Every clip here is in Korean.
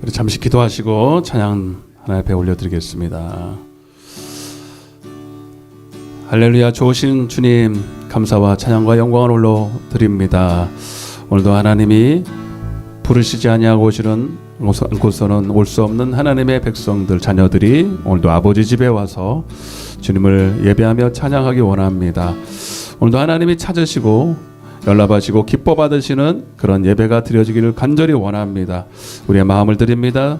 우리 잠시 기도하시고 찬양 하나님 앞에 올려드리겠습니다. 할렐루야. 좋으신 주님, 감사와 찬양과 영광을 올려드립니다. 오늘도 하나님이 부르시지 아니하고 오시는 곳서는 올 수 없는 하나님의 백성들, 자녀들이 오늘도 아버지 집에 와서 주님을 예배하며 찬양하기 원합니다. 오늘도 하나님이 찾으시고 연락하시고 기뻐 받으시는 그런 예배가 드려지기를 간절히 원합니다. 우리의 마음을 드립니다.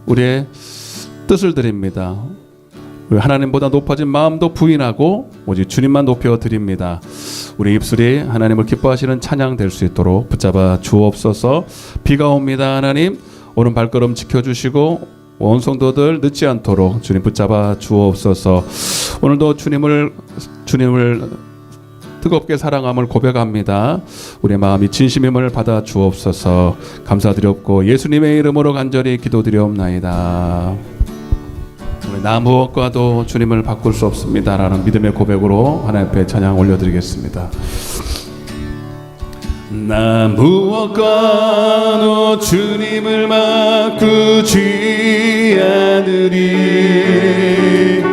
우리의 뜻을 드립니다. 우리 하나님보다 높아진 마음도 부인하고 오직 주님만 높여 드립니다. 우리 입술이 하나님을 기뻐하시는 찬양 될 수 있도록 붙잡아 주옵소서. 비가 옵니다. 하나님 오른 발걸음 지켜주시고 온 성도들 늦지 않도록 주님 붙잡아 주옵소서. 오늘도 주님을 뜨겁게 사랑함을 고백합니다. 우리의 마음이 진심임을 받아 주옵소서. 감사드렸고 예수님의 이름으로 간절히 기도드리옵나이다. 나 무엇과도 주님을 바꿀 수 없습니다라는 믿음의 고백으로 하나님 앞에 찬양 올려드리겠습니다. 나 무엇과도 주님을 바꾸지 않으리.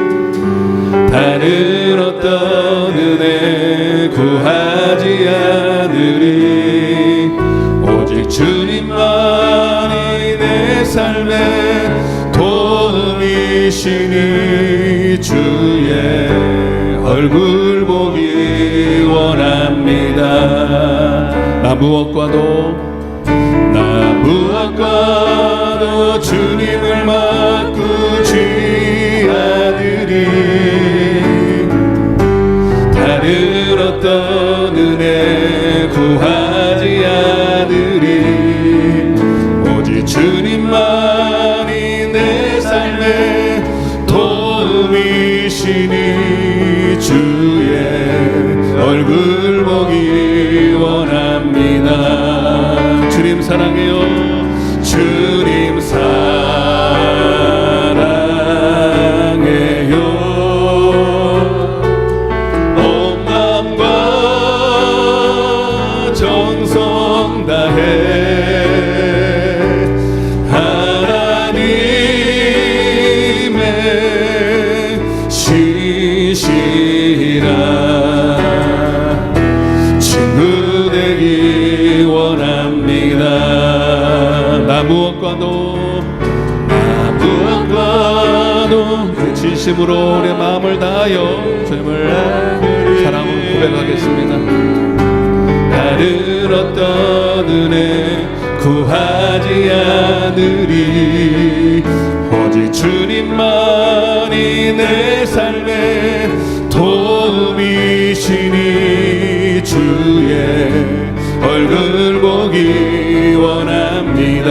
다른 어떤 은혜 구하지 않으리. 오직 주님만이 내 삶의 도움이시니 주의 얼굴 보기 원합니다. 나 무엇과도 주님을 바꾸지 않으리. 다른 어떤 은혜 구하지 않으리. 오직 주님만이 내 삶의 도움이시니 주의 얼굴 보기 원합니다. 주님 사랑해요. 주님 사랑해요. 온 마음과 정성 다해 하나님의 신실한 친구 되기 원합니다. 나 무엇과도 그 진심으로 내 마음을 다하여 주님을 사랑을 고백하겠습니다. 다른 어떤 은혜 구하지 않으리. 오직 주님만이 내 삶의 도움이시니 주의 얼굴 보기 원합니다.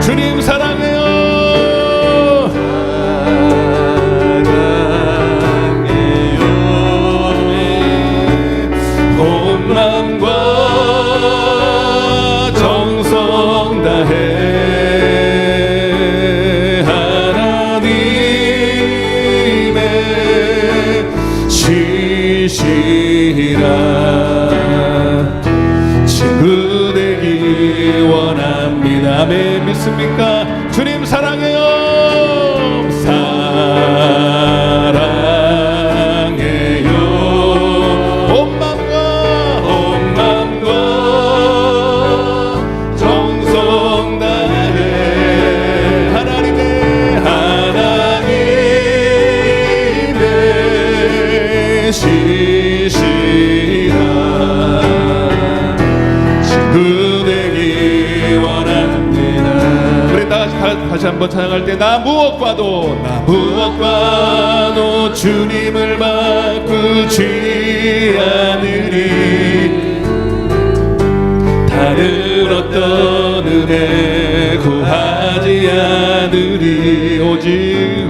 주님 사랑해요. 온 마음과 정성 다해 하나님의 신실한 친구 되기 원합니다. 아멘. 믿습니까? 주님 사랑해요. 사랑해요. 온 마음과 정성 다해 하나님의 신실한 친구 되기 원합니다. 우리 다시 한번 찬양할 때 나 무엇과도 주님을 바꾸지 않으리. 다른 어떤 은혜 구하지 않으리.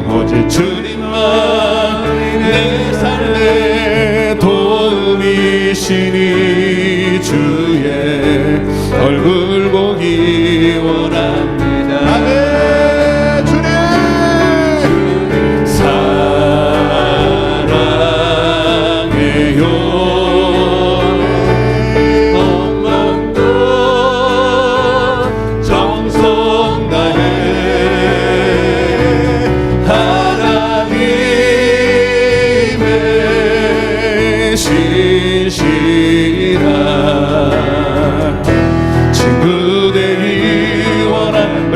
오직 주님만 내 삶의 도움이시니 주의 얼굴 보기 원합니다. 아멘. 주님 사랑해요. 온 마음과 정성 다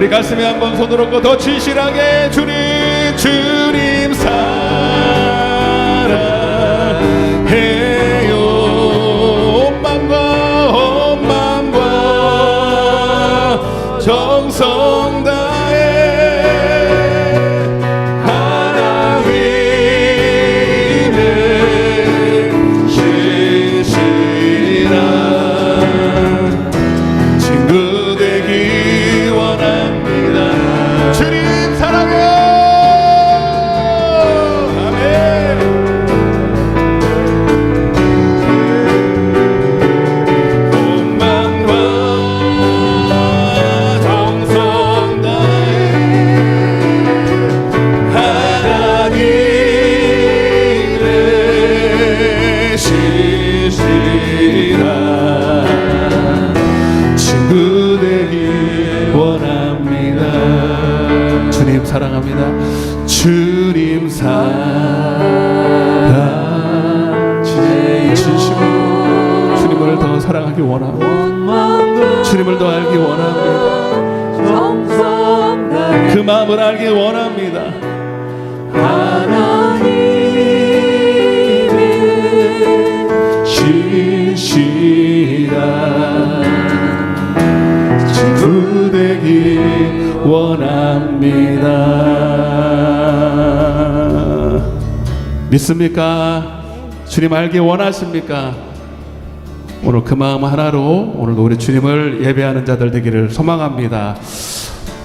우리 가슴에 한번 손을 얹고 더 진실하게 주님 사랑해요. 온 마음과 정성 다해 하나님의 신실한 친구 되기 원합니다. 주님 사랑해요. 주님 사랑합니다. 주님 사랑 진심으로 주님을 더 사랑하기 원합니다. 주님을 더 알기 원합니다. 그 마음을 알기 원합니다. 하나님의 신실한 친구 되기 원합니다. 믿습니까? 주님 알기 원하십니까? 오늘 그 마음 하나로 오늘도 우리 주님을 예배하는 자들 되기를 소망합니다.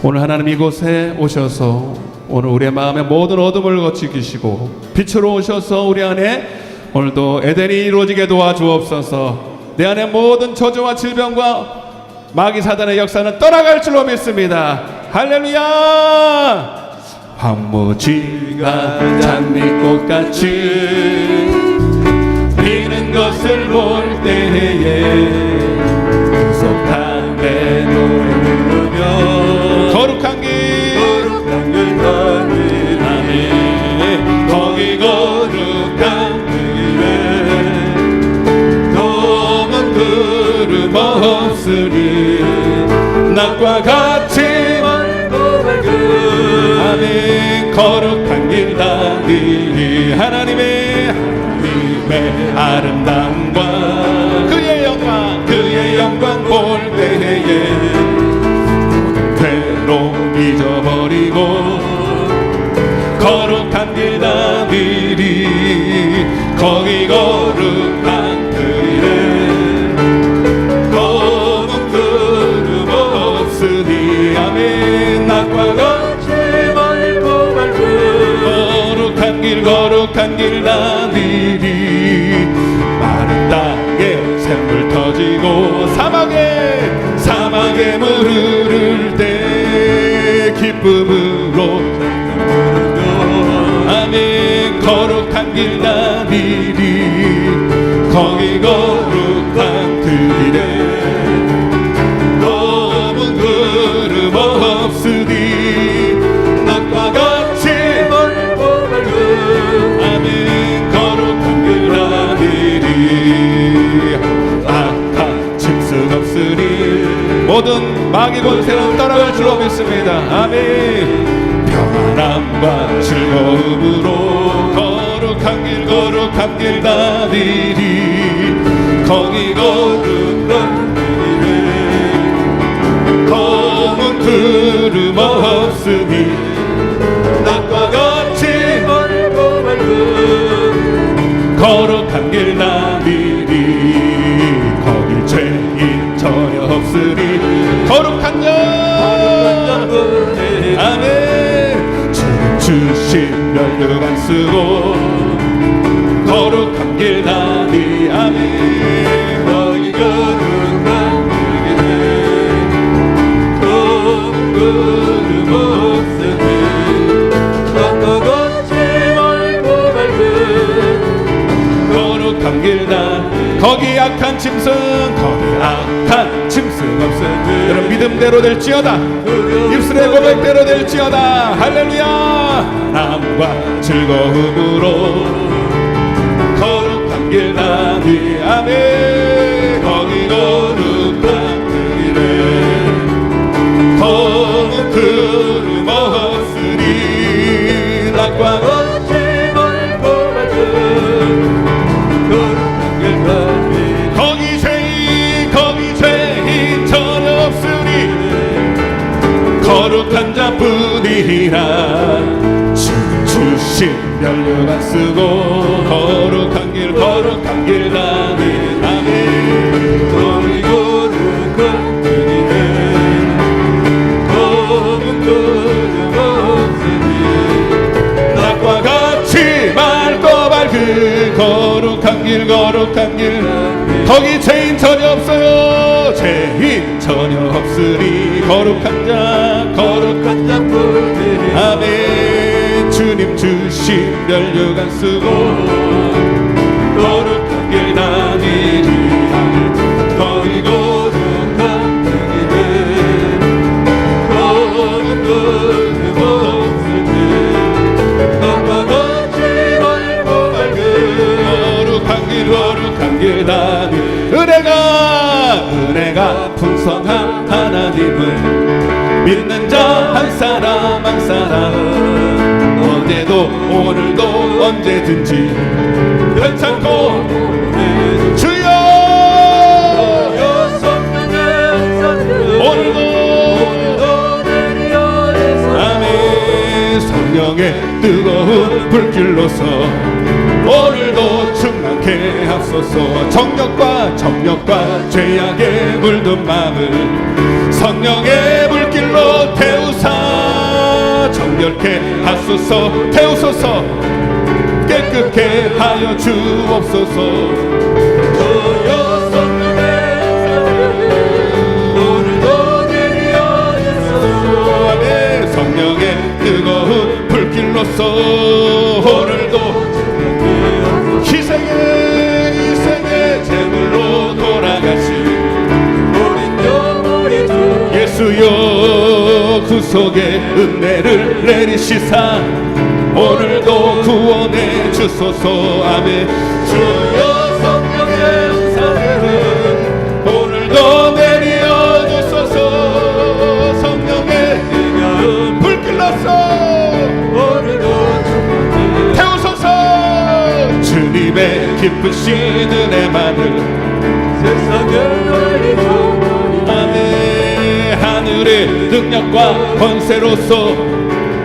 오늘 하나님 이곳에 오셔서 오늘 우리의 마음의 모든 어둠을 거치시고 빛으로 오셔서 우리 안에 오늘도 에덴이 이루어지게 도와주옵소서. 내 안에 모든 저주와 질병과 마귀 사단의 역사는 떠나갈 줄로 믿습니다. 할렐루야. 황무지가 장미꽃같이 피는 것을 볼 때에 구속함에 노래 부르며 거룩한 길 가니 거기 거룩한 길에 검은 구름 없으니 낮과 같이 아멘. 거룩한 길 다니니 하나님의 아름다움과 그의 영광 볼 때에 괴로움 잊어버리고 거룩한 길 다니니 거기 거룩한 길에 검은 구름 없으니 아멘. 낮과 같이 거룩한 길 다니니 마른 땅에 샘물 터지고 사막에 물 흐를 때 기쁨으로 아멘. 거룩한 길 다니니 거기 거룩한 길에 검은 구름 없으니 낮과 같이 아멘. 거룩한 길 다니니 악한 짐승 없으니 모든 마귀 권세는 떠나갈 줄로 믿습니다. 아멘. 평안함과 즐거움으로 거룩한 길 다니니 거기 거룩한 길에 검은 구름 없으니 낮과 같이 거룩한 길 다니니 거길 죄인 전혀 없으니 거룩한 자 아멘. 주님 주신 면류관 쓰고 거룩한 길 다니 아멘. 거기 거룩한 길에 검은 구름 없으니 낮과 같이 거룩한 길 다니 거기 악한 짐승 없으니 여러분 믿음대로 될지어다. 입술의 고백대로 될지어다. 할렐루야. 남과 즐거움으로 거룩한 길 다니 아멘. 거기 거룩한 길에 검은 자뿐이라 주신 면류관 쓰고 거룩한 길 다니는 아멘. 너희 거룩한 주님의 검은 도중 없으니 낮과 같이 맑고 밝은 거룩한 길 거기 죄인 전혀 없어요. 죄인 전혀 없으니 거룩한 자뿐이니 아멘. 주님 주신 면류관 쓰고 거룩한 길 다니니 너희 거룩한 주님의 검은 도중 없으니 낮과 같이 맑고 밝은 거룩한 길 다니니 은혜가 풍성한 하나님을 믿는 자 한 사람 어제도 오늘도 언제든지 괜찮고 주여 오늘도 아멘. 성령의 뜨거운 불길로서 오늘도 충만케 하소서. 정력과 죄악에 물든 마음을 성령의 불길로 태우사 정결케 하소서. 태우소서. 깨끗게 하여 주옵소서. 주여 성령의 오늘도 내려주소서. 아멘. 성령의 뜨거운 불길로서 오늘도 희생의 제물로 돌아가신 우린 영원히 주 예수여 구속의 은혜를 내리시사 오늘도 구원해 주소서. 아멘. 주여 성령의 은사들은 오늘도 내려 주소서. 성령의 불길로서 오늘도 태우소서. 주님의 기쁘신 은혜만을 세상을 알리고 아멘. 하늘의 능력과 권세로서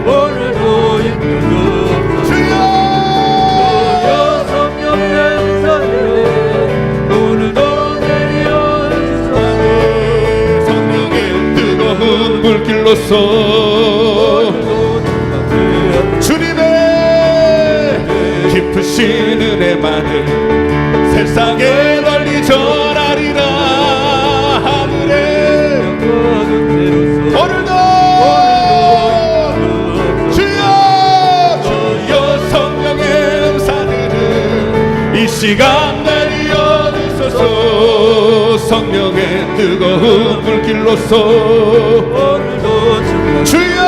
오늘도 입혀주옵소서. 주여 성령의 은사를 오늘도 내려주소서. 성령의 뜨거운 불길로서 주님의 깊으신 은혜만을 세상에 널리 전하리라. 하늘에 오늘도 주여 성령의 은사들을 이 시간 내려주소서. 성령의 뜨거운 불길로서 오늘도 주여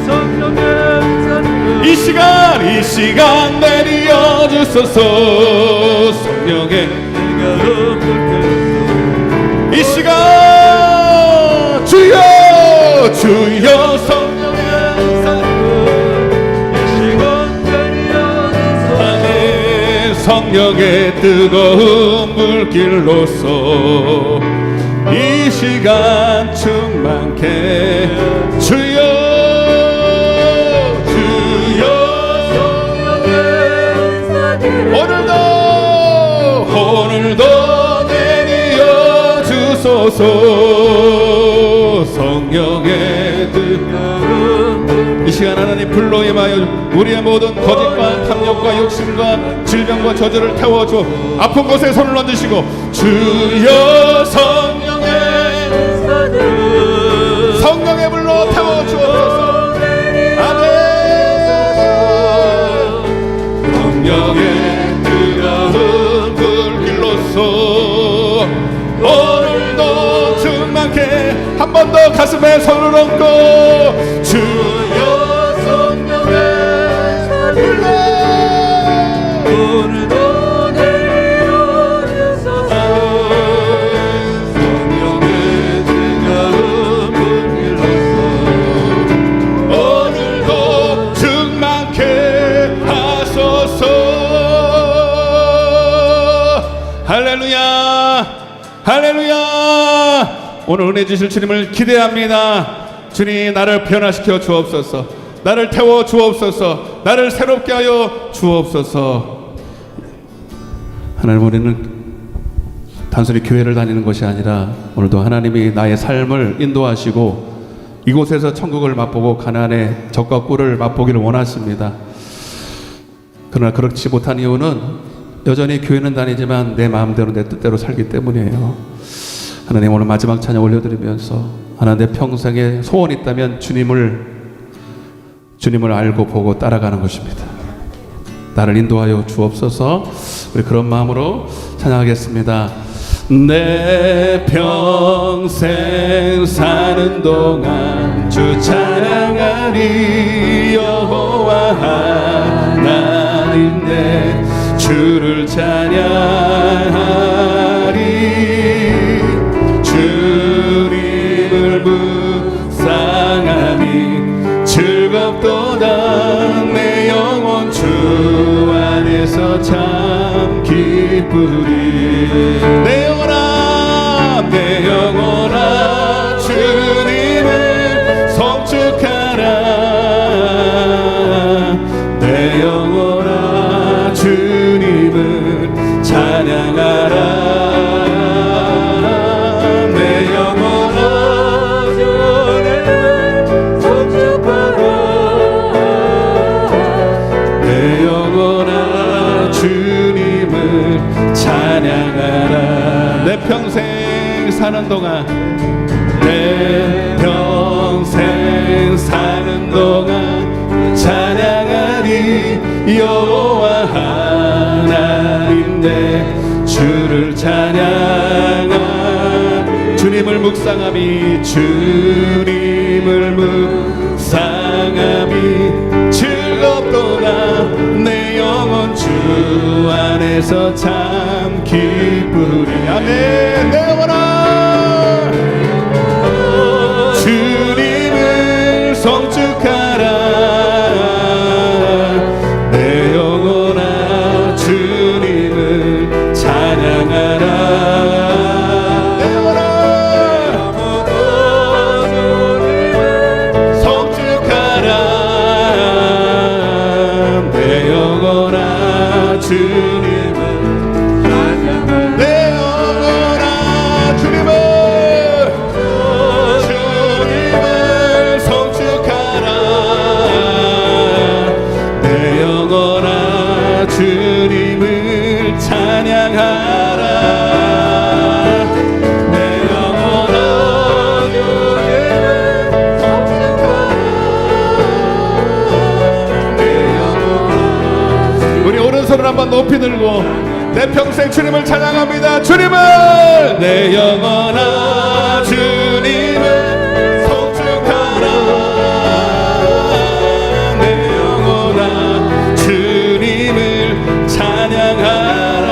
성령의 은사를 이 시간 내려주소서. 성령의 이 시간 주여 성령의 아멘. 성령의 뜨거운 불길로서 이 시간 충만케 주여 오늘도 내려 주소서. 성령의 이 시간 하나님 불로 임하여 우리의 모든 거짓과 탐욕과 욕심과 질병과 저주를 태워줘. 아픈 곳에 손을 얹으시고 주여 성령의 불로 태워주옵소서. 아멘. 성령의 뜨거운 불길로서 오늘도 충만케 한 번 더 가슴에 손을 얹고 주여 성령의 불로 오늘도 내려주소서. 성령의 뜨거운 불길로서 오늘도 충만케 하소서. 할렐루야 할렐루야. 오늘 은혜 주실 주님을 기대합니다. 주님, 나를 변화시켜 주옵소서. 나를 태워 주옵소서. 나를 새롭게 하여 주옵소서. 하나님, 우리는 단순히 교회를 다니는 것이 아니라 오늘도 하나님이 나의 삶을 인도하시고 이곳에서 천국을 맛보고 가나안의 젖과 꿀을 맛보기를 원하십니다. 그러나 그렇지 못한 이유는 여전히 교회는 다니지만 내 마음대로 내 뜻대로 살기 때문이에요. 하나님, 오늘 마지막 찬양 올려드리면서 하나님, 내 평생에 소원이 있다면 주님을 알고 보고 따라가는 것입니다. 나를 인도하여 주옵소서. 우리 그런 마음으로 찬양하겠습니다. 내 평생 사는 동안 주 찬양하리. 여호와 하나님 내 주를 찬양하리. 주님을 묵상하니 즐겁도다. 내 영혼 주 안에서 참 기쁘리. 내 영혼아 주님을 성축하라. 내 영혼아 주님을 찬양하라. 내 영혼아 주님을 성축하라. 내 영혼아 주님을 찬양하라. 내 평생 사는 동안, 내 평생 사는 동안 찬양하리. 여호와 하나님 내 주를 찬양하리. 주님을 묵상하미. 주님을 묵상하미 즐겁도다. 내 영혼 주 안에서 참 기쁘리. 아멘. 내 영혼아 주님을 성축하라. 내 영혼아 주님을 찬양하라. 내 영혼아 주님을 성축하라. 내 영혼아 주님을 찬양하라. 내 영혼아 주님을 성축하라. 내 영혼아 주님을 찬양하라. 내 영혼아 주님을 성축하라. 내 영혼아. 우리 오른손을 한번 높이 들고 내 평생 주님을 찬양합니다. 주님을. 내 영혼아 주님을 성축하라. 내 영혼아 주님을 찬양하라.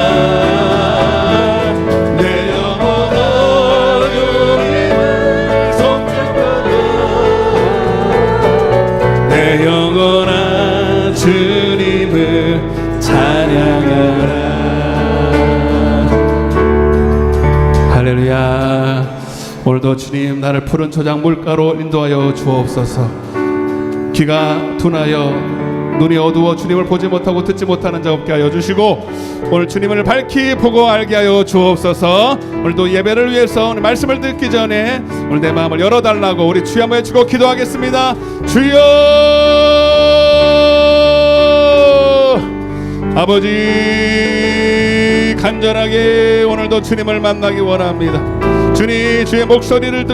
내 영혼아 주님을 성축하라. 내 영혼아 주님을 찬양하라. 할렐루야. 오늘도 주님, 나를 푸른 초장 물가로 인도하여 주옵소서. 귀가 둔하여 눈이 어두워 주님을 보지 못하고 듣지 못하는 자 없게 하여 주시고, 오늘 주님을 밝히 보고 알게 하여 주옵소서. 오늘도 예배를 위해서 오늘 말씀을 듣기 전에 오늘 내 마음을 열어달라고 우리 주여 한번 외치고 기도하겠습니다. 주여. 아버지, 간절하게 오늘도 주님을 만나기 원합니다. 주님, 주의 목소리를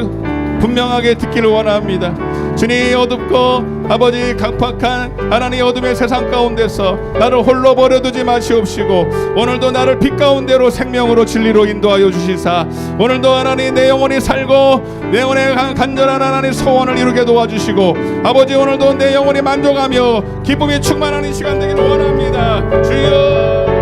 분명하게 듣기를 원합니다. 주님, 어둡고 아버지 강팍한 하나님 어둠의 세상 가운데서 나를 홀로 버려두지 마시옵시고, 오늘도 나를 빛 가운데로 생명으로 진리로 인도하여 주시사, 오늘도 하나님 내 영혼이 살고 내 영혼의 간절한 하나님 소원을 이루게 도와주시고, 아버지 오늘도 내 영혼이 만족하며 기쁨이 충만한 이 시간 되기를 원합니다. 주여.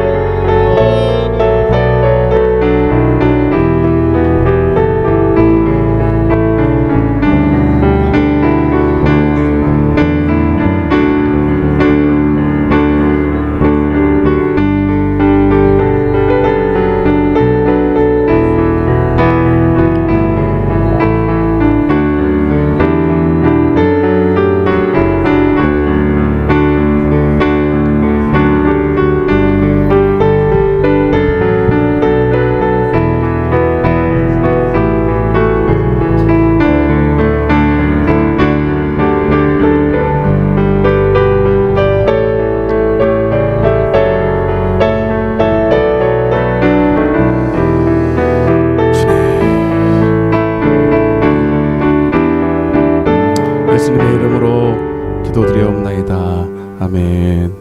아멘.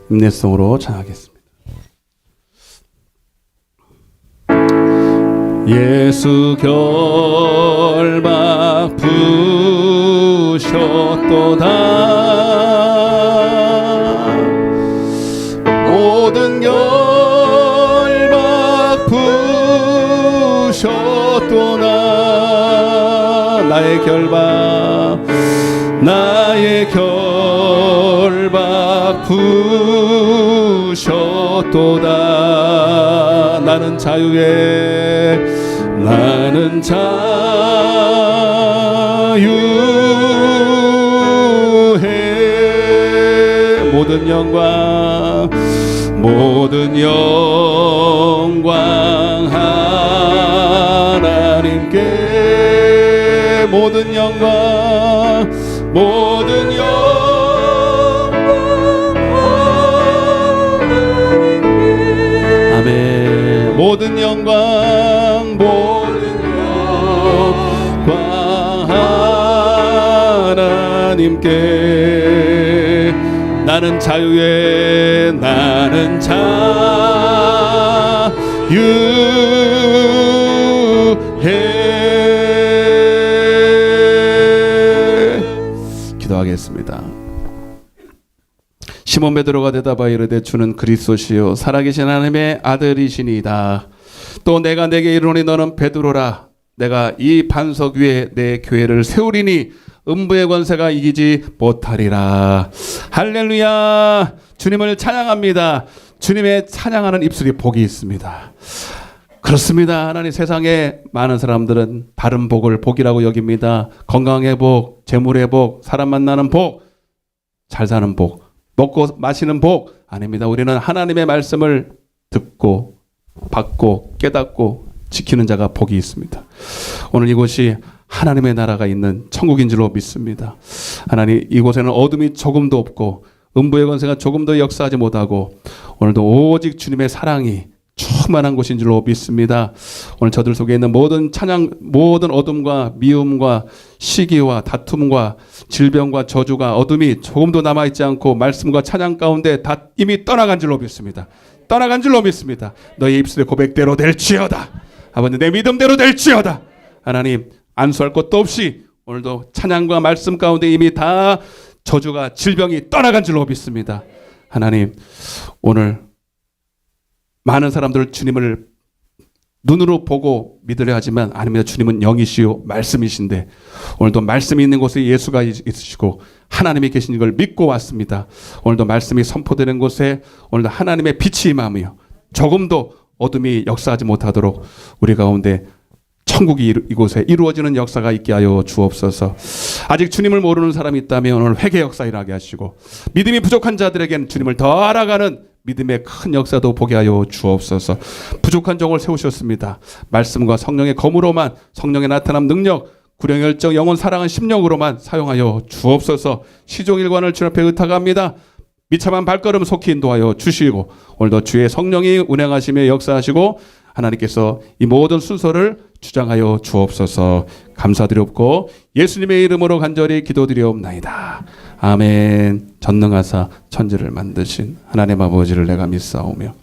인내성으로 찬양하겠습니다. 예수 결박 부셨도다. 모든 결박 부셨도다. 나의 결박 부셨도다. 나는 자유해. 모든 영광 하나님께. 모든 영광 아멘. 모든 영광 하나님께. 나는 자유해. 기도하겠습니다. 시몬 베드로가 대답하여 이르되 주는 그리스도시요 살아계신 하나님의 아들이시니이다. 또 내가 내게 이르노니 너는 베드로라. 내가 이 반석 위에 내 교회를 세우리니 음부의 권세가 이기지 못하리라. 할렐루야. 주님을 찬양합니다. 주님의 찬양하는 입술이 복이 있습니다. 그렇습니다. 하나님, 세상에 많은 사람들은 다른 복을 복이라고 여깁니다. 건강의 복, 재물의 복, 사람 만나는 복, 잘 사는 복, 먹고 마시는 복 아닙니다. 우리는 하나님의 말씀을 듣고 받고 깨닫고 지키는 자가 복이 있습니다. 오늘 이곳이 하나님의 나라가 있는 천국인 줄로 믿습니다. 하나님, 이곳에는 어둠이 조금도 없고 음부의 권세가 조금도 역사하지 못하고 오늘도 오직 주님의 사랑이 충만한 곳인 줄로 믿습니다. 오늘 저들 속에 있는 모든 어둠과 미움과 시기와 다툼과 질병과 저주가 어둠이 조금도 남아있지 않고 말씀과 찬양 가운데 다 이미 떠나간 줄로 믿습니다. 떠나간 줄로 믿습니다. 너희 입술의 고백대로 될지어다. 아버지, 내 믿음대로 될지어다. 하나님, 안수할 것도 없이 오늘도 찬양과 말씀 가운데 이미 다 저주가 질병이 떠나간 줄로 믿습니다. 하나님, 오늘 많은 사람들을 주님을 눈으로 보고 믿으려 하지만 아닙니다. 주님은 영이시요 말씀이신데 오늘도 말씀이 있는 곳에 예수가 있으시고 하나님이 계신 걸 믿고 왔습니다. 오늘도 말씀이 선포되는 곳에 오늘도 하나님의 빛이 임하며 조금도 어둠이 역사하지 못하도록 우리 가운데 천국이 이곳에 이루어지는 역사가 있게 하여 주옵소서. 아직 주님을 모르는 사람이 있다면 오늘 회개 역사 일하게 하시고 믿음이 부족한 자들에게는 주님을 더 알아가는 믿음의 큰 역사도 보게 하여 주옵소서. 부족한 종을 세우셨습니다. 말씀과 성령의 검으로만, 성령의 나타남 능력, 구령 열정, 영혼 사랑은 심령으로만 사용하여 주옵소서. 시종일관을 주 앞에 의탁합니다. 비참한 발걸음 속히 인도하여 주시고 오늘도 주의 성령이 운행하시며 역사하시고 하나님께서 이 모든 순서를 주장하여 주옵소서. 감사드렸고 예수님의 이름으로 간절히 기도드리옵나이다. 아멘. 전능하사 천지를 만드신 하나님 아버지를 내가 믿사오며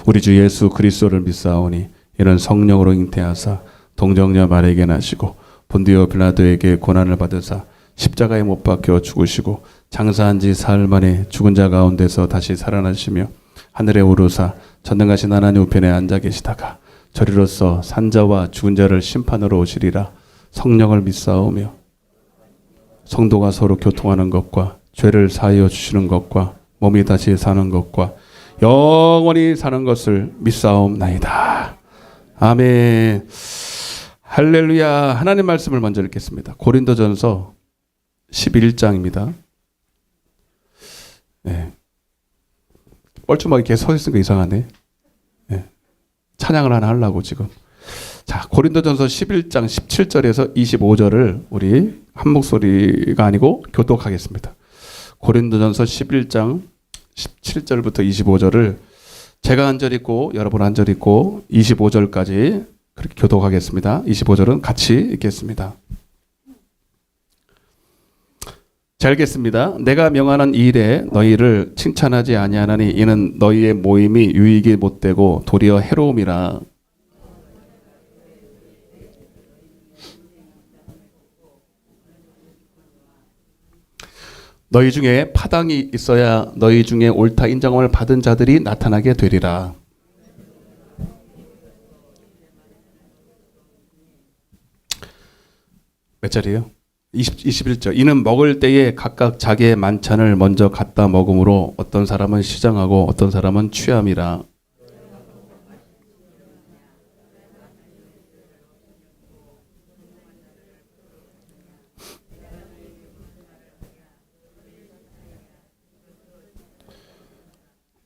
우리 주 예수 그리스도를 믿사오니 이런 성령으로 잉태하사 동정녀 마리아에게 나시고 본디오 빌라도에게 고난을 받으사 십자가에 못 박혀 죽으시고 장사한 지 사흘 만에 죽은 자 가운데서 다시 살아나시며 하늘에 오르사 전능하신 하나님 우편에 앉아 계시다가 저리로서 산자와 죽은 자를 심판으로 오시리라. 성령을 믿사오며 성도가 서로 교통하는 것과 죄를 사하여 주시는 것과 몸이 다시 사는 것과 영원히 사는 것을 믿사옵나이다. 아멘. 할렐루야. 하나님 말씀을 먼저 읽겠습니다. 고린도전서 11장입니다. 네. 뻘쭘하게 이렇게 서 있으니까 이상하네. 네. 찬양을 하나 하려고 지금. 자, 고린도전서 11장 17절에서 25절을 우리 한 목소리가 아니고 교독하겠습니다. 고린도전서 11장 17절부터 25절을 제가 한 절 읽고 여러분 한 절 읽고 25절까지 그렇게 교독하겠습니다. 25절은 같이 읽겠습니다. 잘 읽겠습니다. 내가 명하는 이 일에 너희를 칭찬하지 아니하나니 이는 너희의 모임이 유익이 못되고 도리어 해로움이라. 너희 중에 파당이 있어야 너희 중에 옳다 인정함을 받은 자들이 나타나게 되리라. 몇 절이에요? 21절. 이는 먹을 때에 각각 자기의 만찬을 먼저 갖다 먹음으로 어떤 사람은 시장하고 어떤 사람은 취함이라.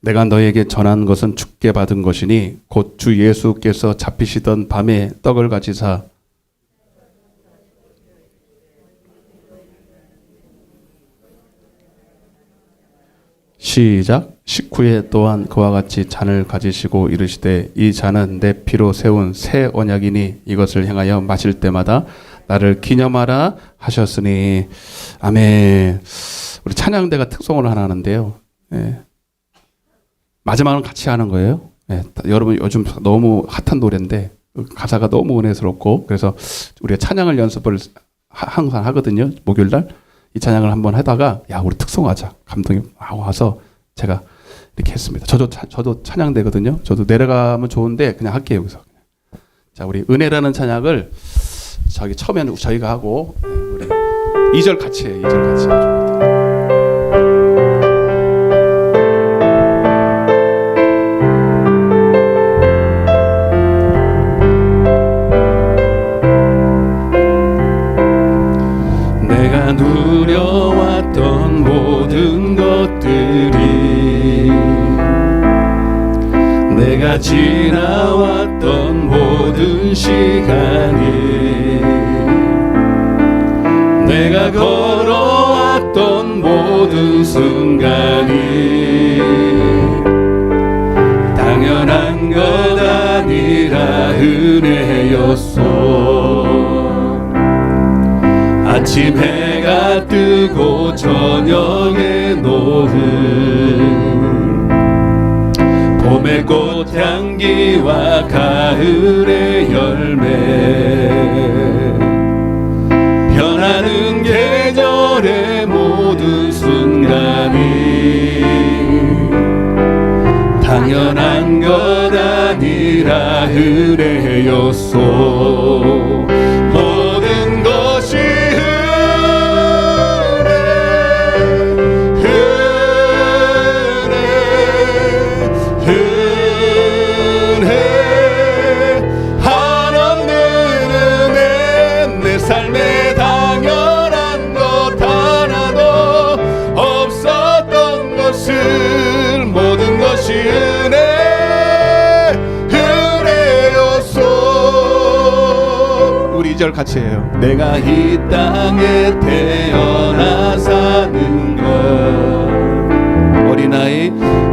내가 너에게 전한 것은 주께 받은 것이니 곧 주 예수께서 잡히시던 밤에 떡을 가지사 시작. 식후에 또한 그와 같이 잔을 가지시고 이르시되 이 잔은 내 피로 세운 새 언약이니 이것을 행하여 마실 때마다 나를 기념하라 하셨으니. 아멘. 우리 찬양대가 특송을 하나 하는데요. 예. 마지막은 같이 하는 거예요. 예. 여러분 요즘 너무 핫한 노래인데 가사가 너무 은혜스럽고 그래서 우리가 찬양을 연습을 항상 하거든요. 목요일날 이 찬양을 한번 하다가 야 우리 특송하자 감독이 와서 제가 이렇게 했습니다. 저도 찬양대거든요. 저도 내려가면 좋은데 그냥 할게요 여기서. 자 우리 은혜라는 찬양을 저기 처음에는 저희가 하고 우리 2절 같이 해요. 2절 같이 해요. 내가 누려왔던 모든 것들이 내가 지나왔던 모든 시간이 내가 걸어왔던 모든 순간이 당연한 것 아니라 은혜였소. 아침 해가 뜨고 저녁에 노을 봄의 꽃향기와 가을의 열매 변하는 계절의 모든 순간이 당연한 것 아니라 은혜였소. 모든 것이 삶에 당연한 것 하나도 없었던 것을 모든 것이 은혜였소. 우리 2절 같이 해요. 내가 이 땅에 태어나 사는 것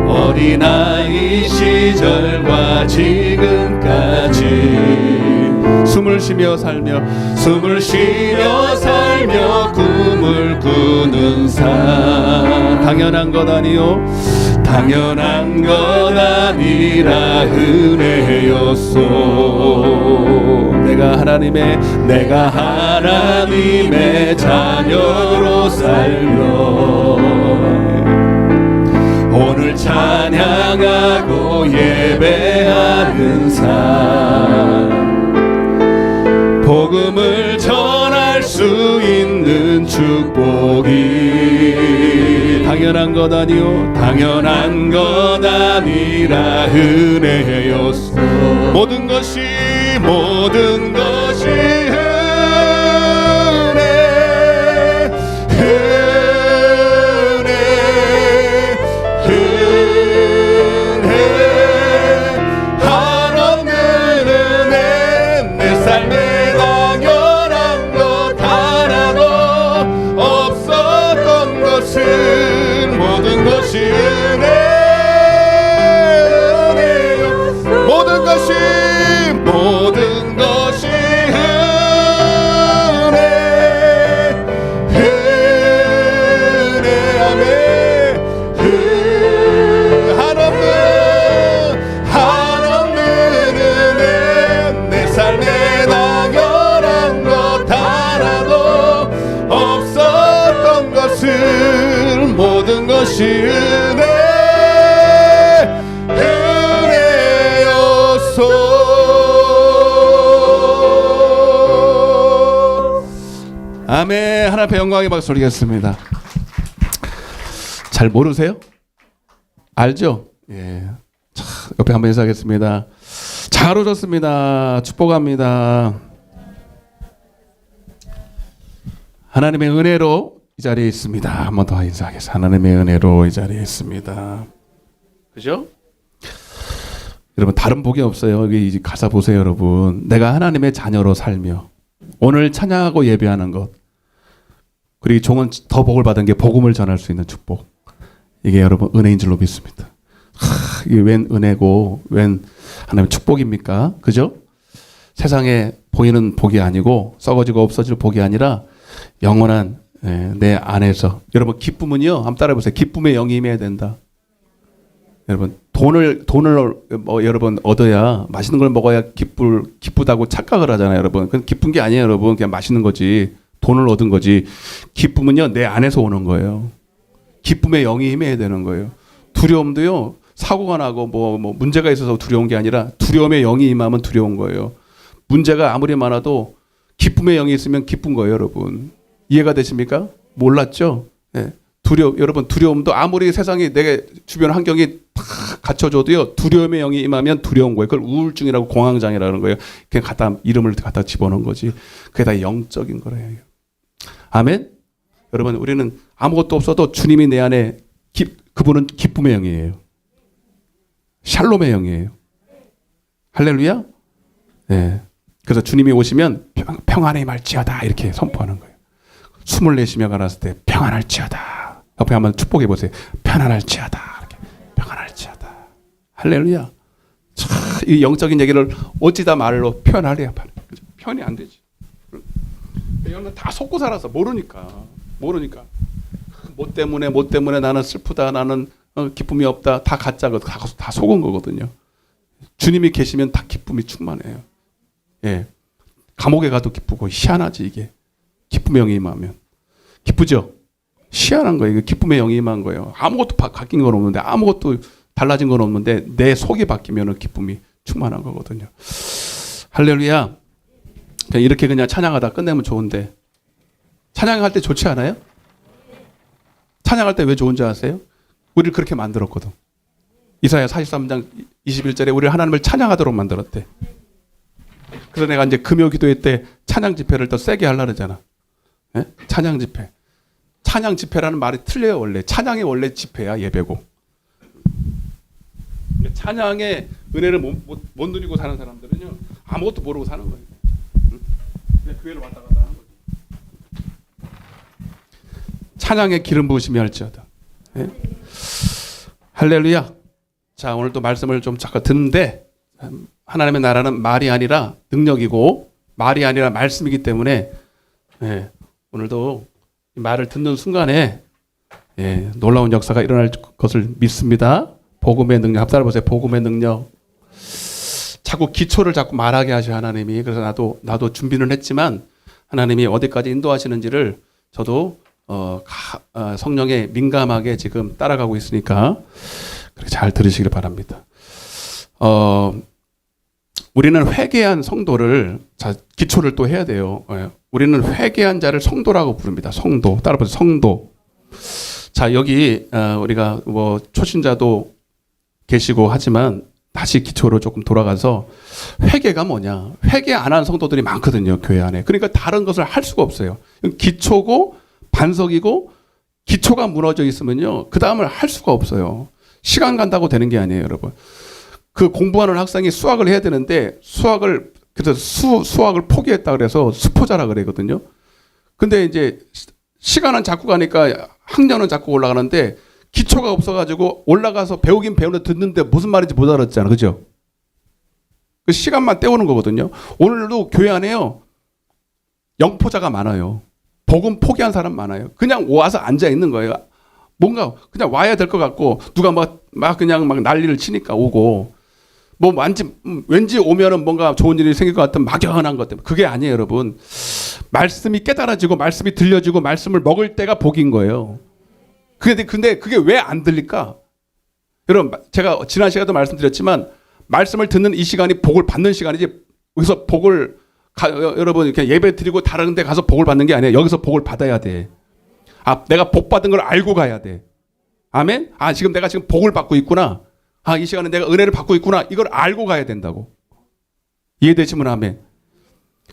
어린아이 시절과 지금까지 숨을 쉬며 살며 꿈을 꾸는 삶 당연한 것 아니요 당연한 것 아니라 은혜였소. 내가 하나님의 자녀로 살며 오늘 찬양하고 예배하는 삶 복음을 전할 수 있는 축복이 당연한 것 아니요 당연한 것 아니라 은혜였소. 모든 것이 모든 것이 은혜 은혜였소. 아멘. 하나님 앞에 영광의 박수 올리겠습니다. 잘 모르세요? 알죠? 예. 자, 옆에 한번 인사하겠습니다. 잘 오셨습니다. 축복합니다. 하나님의 은혜로 이 자리에 있습니다. 한 번 더 인사하겠습니다. 하나님의 은혜로 이 자리에 있습니다. 그죠? 여러분 다른 복이 없어요. 여기 가사 보세요, 여러분. 내가 하나님의 자녀로 살며 오늘 찬양하고 예배하는 것, 그리고 종은 더 복을 받은 게 복음을 전할 수 있는 축복. 이게 여러분 은혜인 줄로 믿습니다. 이게 웬 은혜고 웬 하나님의 축복입니까? 그죠? 세상에 보이는 복이 아니고 썩어지고 없어질 복이 아니라 영원한 내 안에서. 여러분 기쁨은요, 한번 따라해 보세요. 기쁨의 영이 임해야 된다. 여러분 돈을 여러분 얻어야, 맛있는 걸 먹어야 기쁘다고 착각을 하잖아요, 여러분. 그건 기쁜 게 아니에요, 여러분. 그냥 맛있는 거지. 돈을 얻은 거지. 기쁨은요 내 안에서 오는 거예요. 기쁨의 영이 임해야 되는 거예요. 두려움도요, 사고가 나고 뭐 문제가 있어서 두려운 게 아니라 두려움의 영이 임하면 두려운 거예요. 문제가 아무리 많아도 기쁨의 영이 있으면 기쁜 거예요, 여러분. 이해가 되십니까? 몰랐죠? 네. 여러분 두려움도 아무리 세상이 내 주변 환경이 다 갖춰줘도요, 두려움의 영이 임하면 두려운 거예요. 그걸 우울증이라고 공황장애라는 거예요. 그냥 이름을 갖다 집어넣은 거지. 그게 다 영적인 거래요. 아멘? 여러분 우리는 아무것도 없어도 주님이 내 안에, 그분은 기쁨의 영이에요. 샬롬의 영이에요. 할렐루야? 네. 그래서 주님이 오시면 평안의 말지어다 이렇게 선포하는 거예요. 숨을 내쉬며 가라았을 때 평안할지어다. 옆에 한번 축복해 보세요. 편안할지어다. 이렇게 평안할지어다. 할렐루야. 참, 이 영적인 얘기를 어찌다 말로 표현하래야 말이야. 표현이 안 되지. 이거는 다 속고 살아서 모르니까. 뭐 때문에 나는 슬프다, 나는 기쁨이 없다, 다 가짜거든. 다 속은 거거든요. 주님이 계시면 다 기쁨이 충만해요. 예, 감옥에 가도 기쁘고. 희한하지 이게. 기쁨의 영이 임하면 기쁘죠. 희한한 거예요. 이게 기쁨의 영이 임한 거예요. 아무것도 바뀐 건 없는데, 아무것도 달라진 건 없는데 내 속이 바뀌면 기쁨이 충만한 거거든요. 할렐루야. 그냥 이렇게 그냥 찬양하다 끝내면 좋은데, 찬양할 때 좋지 않아요? 찬양할 때 왜 좋은지 아세요? 우리를 그렇게 만들었거든. 이사야 43장 21절에 우리를 하나님을 찬양하도록 만들었대. 그래서 내가 이제 금요 기도회 때 찬양 집회를 더 세게 하려고 그러잖아. 예? 찬양 집회. 찬양 집회라는 말이 틀려요, 원래. 찬양이 원래 집회야, 예배고. 찬양의 은혜를 못 누리고 사는 사람들은요, 아무것도 모르고 사는 거예요. 그냥 교회를 왔다 갔다 하는 거죠. 찬양의 기름 부으심이 할지어다. 예? 할렐루야. 자, 오늘 또 말씀을 좀 잠깐 듣는데, 하나님의 나라는 말이 아니라 능력이고, 말이 아니라 말씀이기 때문에, 예, 오늘도 이 말을 듣는 순간에, 예, 놀라운 역사가 일어날 것을 믿습니다. 복음의 능력. 합사를 보세요. 복음의 능력. 자꾸 기초를 자꾸 말하게 하셔, 하나님이. 그래서 나도 준비는 했지만 하나님이 어디까지 인도하시는지를 저도 성령에 민감하게 지금 따라가고 있으니까 그렇게 잘 들으시길 바랍니다. 우리는 회개한 성도를, 자, 기초를 또 해야 돼요. 우리는 회개한 자를 성도라고 부릅니다. 성도. 따라 보세요. 성도. 자, 여기 우리가 뭐 초신자도 계시고 하지만 다시 기초로 조금 돌아가서, 회개가 뭐냐? 회개 안 한 성도들이 많거든요, 교회 안에. 그러니까 다른 것을 할 수가 없어요. 기초고 반석이고, 기초가 무너져 있으면요, 그 다음을 할 수가 없어요. 시간 간다고 되는 게 아니에요, 여러분. 그 공부하는 학생이 수학을 해야 되는데, 그래서 수학을 포기했다 그래서 수포자라 그러거든요. 근데 이제 시간은 자꾸 가니까 학년은 자꾸 올라가는데, 기초가 없어가지고 올라가서 배우긴 배우는데 듣는데 무슨 말인지 못 알았잖아. 그죠? 그 시간만 때우는 거거든요. 오늘도 교회 안에요, 영포자가 많아요. 복음 포기한 사람 많아요. 그냥 와서 앉아 있는 거예요. 뭔가 그냥 와야 될 것 같고, 누가 그냥 난리를 치니까 오고, 왠지 오면은 뭔가 좋은 일이 생길 것 같은 막연한 것 때문에. 그게 아니에요, 여러분. 말씀이 깨달아지고, 말씀이 들려지고, 말씀을 먹을 때가 복인 거예요. 근데 그게 왜 안 들릴까? 여러분, 제가 지난 시간에도 말씀드렸지만 말씀을 듣는 이 시간이 복을 받는 시간이지, 여기서 복을 여러분 이렇게 예배 드리고 다른 데 가서 복을 받는 게 아니에요. 여기서 복을 받아야 돼. 내가 복 받은 걸 알고 가야 돼. 아멘? 지금 내가 지금 복을 받고 있구나. 이 시간에 내가 은혜를 받고 있구나. 이걸 알고 가야 된다고. 이해되시면 아멘.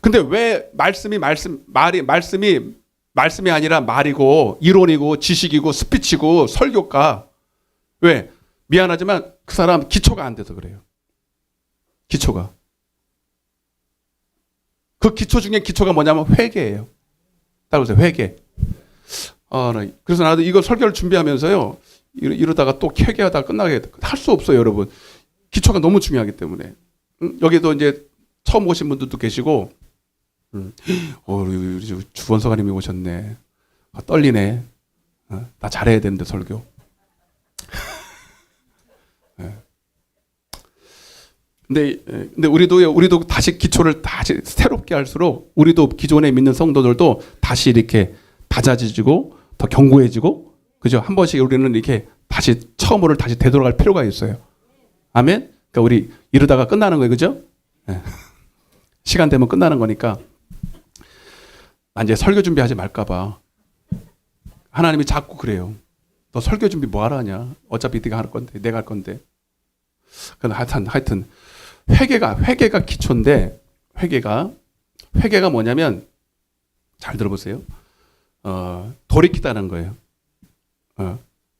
근데 왜 말씀이 아니라 말이고 이론이고 지식이고 스피치고 설교가, 왜? 미안하지만 그 사람 기초가 안 돼서 그래요. 기초가. 그 기초 중에 기초가 뭐냐면 회개예요. 따라오세요. 회개. 그래서 나도 이거 설교를 준비하면서요, 이러다가 또 회개하다가 끝나게 할 수 없어요, 여러분. 기초가 너무 중요하기 때문에. 여기도 이제 처음 오신 분들도 계시고, 우리 주원서가님이 오셨네. 떨리네. 나 잘해야 되는데 설교. 근데 우리도 다시 기초를 다시 새롭게 할수록 우리도 기존에 믿는 성도들도 다시 이렇게 다져지고 더 견고해지고, 그죠? 한 번씩 우리는 이렇게 다시 처음으로 다시 되돌아갈 필요가 있어요. 아멘? 그러니까 우리 이러다가 끝나는 거예요, 그죠? 네. 시간 되면 끝나는 거니까. 나 이제 설교 준비하지 말까봐. 하나님이 자꾸 그래요. 너 설교 준비 뭐 하러 하냐? 어차피 네가 할 건데, 내가 할 건데. 하여튼 회개가 기초인데, 회개가 뭐냐면, 잘 들어보세요. 돌이키다는 거예요.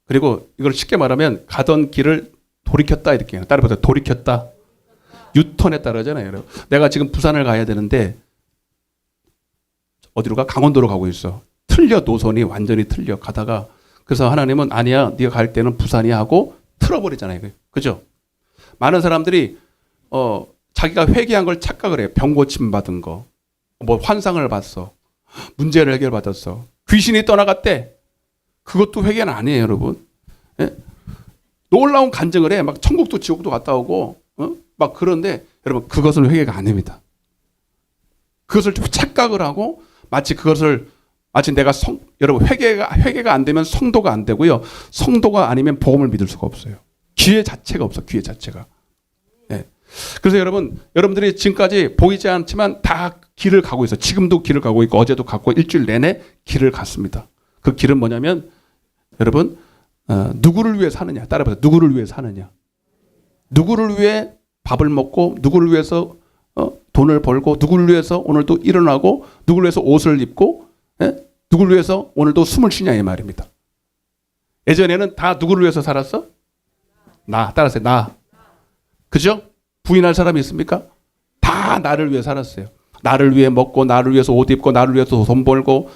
그리고 이걸 쉽게 말하면 가던 길을 돌이켰다 이렇게 해요. 따라보세요. 돌이켰다. 유턴했다 그러잖아요. 여러분. 내가 지금 부산을 가야 되는데 어디로 가? 강원도로 가고 있어. 틀려, 노선이 완전히 틀려. 가다가 그래서 하나님은 아니야, 네가 갈 때는 부산이야 하고 틀어버리잖아요. 그죠? 많은 사람들이 자기가 회개한 걸 착각을 해요. 병 고침 받은 거, 뭐 환상을 봤어, 문제를 해결받았어, 귀신이 떠나갔대. 그것도 회개는 아니에요, 여러분. 예? 놀라운 간증을 해. 막 천국도 지옥도 갔다 오고, 막 그런데 여러분, 그것은 회개가 아닙니다. 그것을 착각을 하고 마치 내가 여러분, 회개가 안 되면 성도가 안 되고요. 성도가 아니면 복음을 믿을 수가 없어요. 기회 자체가 없어, 기회 자체가. 예. 그래서 여러분들이 지금까지 보이지 않지만 다 길을 가고 있어요. 지금도 길을 가고 있고 어제도 갔고 일주일 내내 길을 갔습니다. 그 길은 뭐냐면 여러분, 누구를 위해 사느냐? 따라해보세요. 누구를 위해 사느냐? 누구를 위해 밥을 먹고, 누구를 위해서 돈을 벌고, 누구를 위해서 오늘도 일어나고, 누구를 위해서 옷을 입고, 예? 누구를 위해서 오늘도 숨을 쉬냐 이 말입니다. 예전에는 다 누구를 위해서 살았어? 따라하세요. 나. 그죠? 부인할 사람이 있습니까? 다 나를 위해 살았어요. 나를 위해 먹고, 나를 위해서 옷 입고, 나를 위해서 돈 벌고.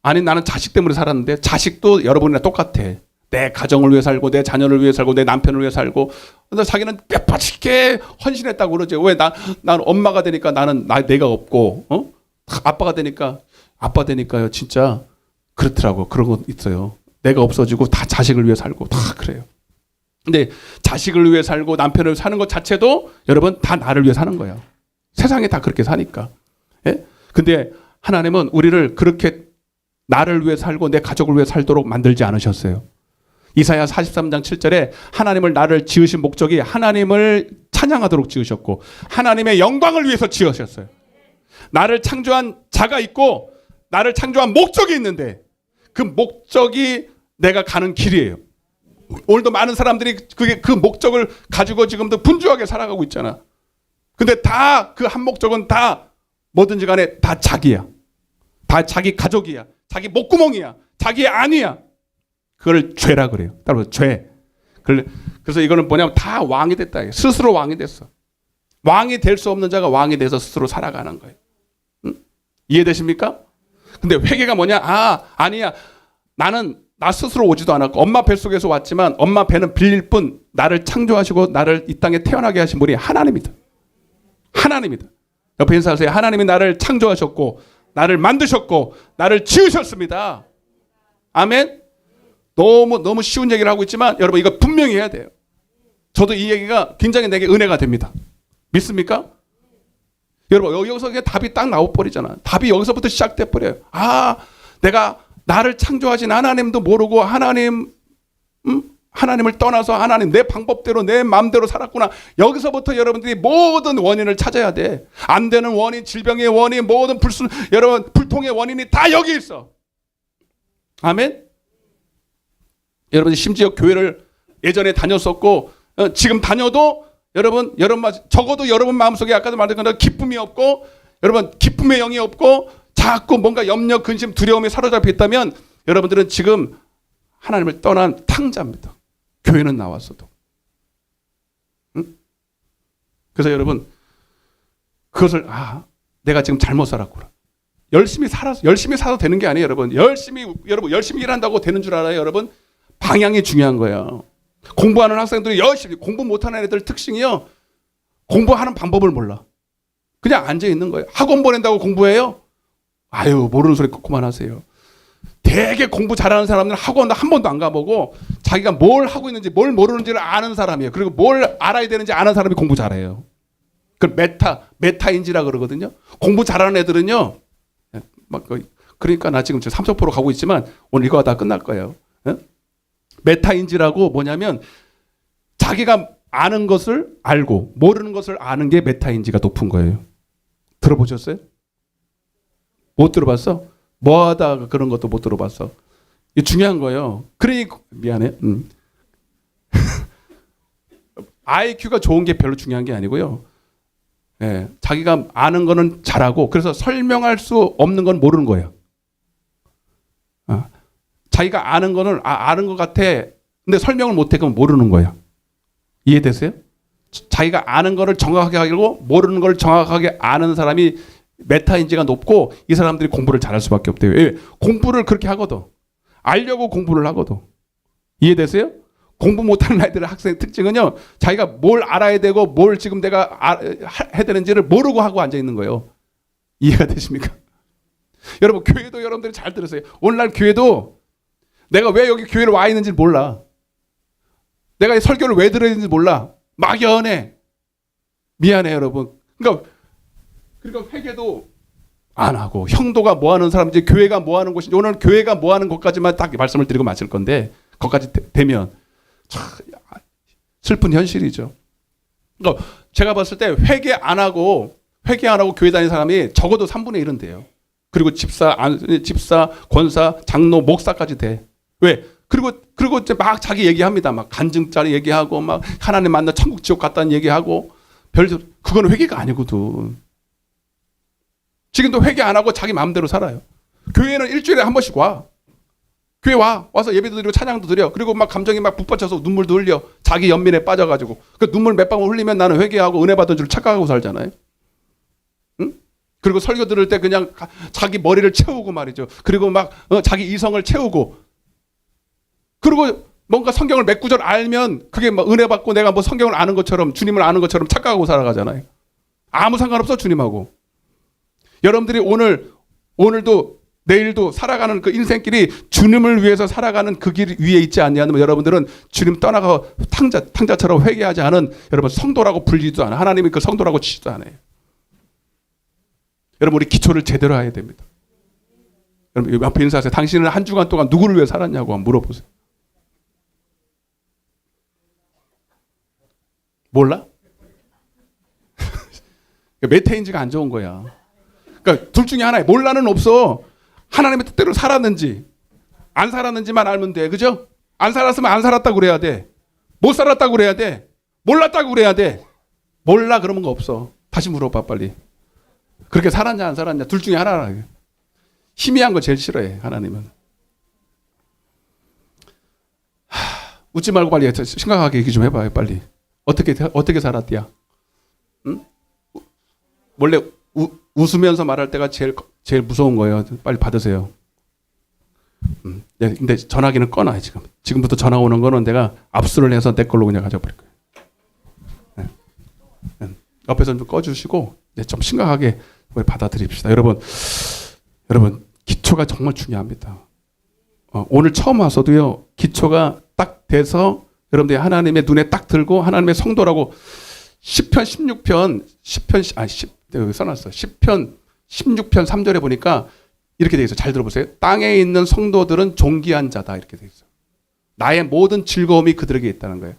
아니, 나는 자식 때문에 살았는데 자식도 여러분이랑 똑같아. 내 가정을 위해 살고, 내 자녀를 위해 살고, 내 남편을 위해 살고. 근데 자기는 뼈빠지게 헌신했다고 그러지. 왜? 나는 엄마가 되니까 내가 없고, 아빠가 되니까, 아빠 되니까요, 진짜 그렇더라고. 그런 거 있어요. 내가 없어지고 다 자식을 위해 살고, 다 그래요. 근데 자식을 위해 살고 남편을 사는 것 자체도 여러분 다 나를 위해 사는 거예요. 세상에 다 그렇게 사니까. 예? 근데 하나님은 우리를 그렇게 나를 위해 살고 내 가족을 위해 살도록 만들지 않으셨어요. 이사야 43장 7절에 하나님을 나를 지으신 목적이 하나님을 찬양하도록 지으셨고 하나님의 영광을 위해서 지으셨어요. 나를 창조한 자가 있고 나를 창조한 목적이 있는데 그 목적이 내가 가는 길이에요. 오늘도 많은 사람들이 그 목적을 가지고 지금도 분주하게 살아가고 있잖아. 근데 다 그 한 목적은 다 뭐든지 간에 다 자기야. 다 자기 가족이야. 자기 목구멍이야. 자기의 안위야. 그걸 죄라 그래요. 따로 죄. 그래서 이거는 뭐냐면 다 왕이 됐다. 스스로 왕이 됐어. 왕이 될 수 없는 자가 왕이 돼서 스스로 살아가는 거예요. 응? 이해되십니까? 근데 회개가 뭐냐? 아니야. 나는 나 스스로 오지도 않았고 엄마 뱃속에서 왔지만 엄마 배는 빌릴 뿐 나를 창조하시고 나를 이 땅에 태어나게 하신 분이 하나님이다. 하나님이다. 옆에 인사하세요. 하나님이 나를 창조하셨고 나를 만드셨고 나를 지으셨습니다. 아멘. 너무 쉬운 얘기를 하고 있지만 여러분 이거 분명히 해야 돼요. 저도 이 얘기가 굉장히 내게 은혜가 됩니다. 믿습니까? 여러분 여기서 그냥 답이 딱 나와버리잖아. 답이 여기서부터 시작돼 버려요. 내가 나를 창조하신 하나님도 모르고 하나님 하나님을 떠나서 하나님 내 방법대로 내 마음대로 살았구나. 여기서부터 여러분들이 모든 원인을 찾아야 돼. 안 되는 원인, 질병의 원인, 모든 여러분 불통의 원인이 다 여기 있어. 아멘. 여러분 심지어 교회를 예전에 다녔었고 지금 다녀도 여러분 적어도 여러분 마음속에 아까도 말했던 것처럼 기쁨이 없고 여러분 기쁨의 영이 없고 자꾸 뭔가 염려, 근심, 두려움에 사로잡혀 있다면 여러분들은 지금 하나님을 떠난 탕자입니다. 교회는 나왔어도. 그래서 여러분 그것을 내가 지금 잘못 살았구나. 열심히 살아도 되는 게 아니에요, 여러분. 열심히 일한다고 되는 줄 알아요, 여러분? 방향이 중요한 거예요. 공부하는 학생들이 열심히 공부 못하는 애들 특징이요. 공부하는 방법을 몰라. 그냥 앉아 있는 거예요. 학원 보낸다고 공부해요? 아유, 모르는 소리 그만하세요. 되게 공부 잘하는 사람들은 학원 한 번도 안 가보고 자기가 뭘 하고 있는지 뭘 모르는지를 아는 사람이에요. 그리고 뭘 알아야 되는지 아는 사람이 공부 잘해요. 그걸 메타인지라 그러거든요. 공부 잘하는 애들은요. 그러니까 나 지금 30% 가고 있지만 오늘 이거 다 끝날 거예요. 메타인지라고 뭐냐면 자기가 아는 것을 알고 모르는 것을 아는 게 메타인지가 높은 거예요. 들어보셨어요? 못 들어봤어? 뭐하다 그런 것도 못 들어봤어. 이게 중요한 거예요. 그러니까 미안해. IQ가 좋은 게 별로 중요한 게 아니고요. 예, 자기가 아는 거는 잘하고 그래서 설명할 수 없는 건 모르는 거예요. 자기가 아는 거는 아는 것 같아. 근데 설명을 못해 그럼 모르는 거예요. 이해되세요? 자기가 아는 거를 정확하게 하고 모르는 걸 정확하게 아는 사람이 메타인지가 높고 이 사람들이 공부를 잘할 수밖에 없대요. 왜? 공부를 그렇게 하거든. 알려고 공부를 하거든. 이해되세요? 공부 못하는 아이들의 학생 특징은요. 자기가 뭘 알아야 되고 뭘 지금 내가 해야 되는지를 모르고 하고 앉아 있는 거예요. 이해가 되십니까? 여러분 교회도 여러분들이 잘 들으세요. 오늘날 교회도 내가 왜 여기 교회를 와 있는지 몰라. 내가 이 설교를 왜 들어야 되는지 몰라. 막연해. 미안해 여러분. 그러니까 회개도 안 하고 형도가 뭐 하는 사람인지 교회가 뭐 하는 곳인지 오늘 교회가 뭐 하는 것까지만 딱 말씀을 드리고 마칠 건데 거기까지 되면 참 슬픈 현실이죠. 그러니까 제가 봤을 때 회개 안 하고 교회 다니는 사람이 적어도 3분의 1은 돼요. 그리고 집사, 권사, 장로, 목사까지 돼. 왜? 그리고 이제 막 자기 얘기합니다. 막 간증짜리 얘기하고 막 하나님 만나 천국 지옥 갔다는 얘기하고 그건 회개가 아니거든. 지금도 회개 안 하고 자기 마음대로 살아요. 교회는 일주일에 한 번씩 와. 교회 와서 예배도 드리고 찬양도 드려. 그리고 막 감정이 막 북받쳐서 눈물도 흘려. 자기 연민에 빠져가지고. 그 눈물 몇 방울 흘리면 나는 회개하고 은혜 받은 줄 착각하고 살잖아요. 응? 그리고 설교 들을 때 그냥 자기 머리를 채우고 말이죠. 그리고 막 자기 이성을 채우고. 그리고 뭔가 성경을 몇 구절 알면 그게 막 은혜 받고 내가 뭐 성경을 아는 것처럼 주님을 아는 것처럼 착각하고 살아가잖아요. 아무 상관없어 주님하고. 여러분들이 오늘도 내일도 살아가는 그 인생길이 주님을 위해서 살아가는 그 길 위에 있지 않냐면 여러분들은 주님 떠나가 탕자처럼 회개하지 않은 여러분 성도라고 불리지도 않아. 하나님이 그 성도라고 치지도 않아요. 여러분 우리 기초를 제대로 해야 됩니다. 여러분 앞에 인사하세요. 당신은 한 주간 동안 누구를 위해 살았냐고 한번 물어보세요. 몰라? 메타인지가 안 좋은 거야. 그러니까 둘 중에 하나에 몰라는 없어. 하나님의 뜻대로 살았는지 안 살았는지만 알면 돼. 그죠? 안 살았으면 안 살았다고 그래야 돼. 못 살았다고 그래야 돼. 몰랐다고 그래야 돼. 몰라 그러는 거 없어. 다시 물어봐 빨리. 그렇게 살았냐 안 살았냐 둘 중에 하나라. 희미한 거 제일 싫어해 하나님은. 웃지 말고 빨리 심각하게 얘기 좀 해봐요 빨리. 어떻게 살았디야? 응? 원래 웃으면서 말할 때가 제일 무서운 거예요. 빨리 받으세요. 네, 근데 전화기는 꺼놔요 지금. 지금부터 전화 오는 거는 내가 압수를 해서 내 걸로 그냥 가져버릴 거예요. 네. 네. 옆에서 좀 꺼주시고 네, 좀 심각하게 우리 받아들입시다. 여러분 기초가 정말 중요합니다. 오늘 처음 와서도요 기초가 딱 돼서 여러분들이 하나님의 눈에 딱 들고 하나님의 성도라고 10편 16편 여기 써놨어. 10편 16편 3절에 보니까 이렇게 돼 있어. 잘 들어보세요. 땅에 있는 성도들은 존귀한 자다 이렇게 돼 있어. 나의 모든 즐거움이 그들에게 있다는 거예요.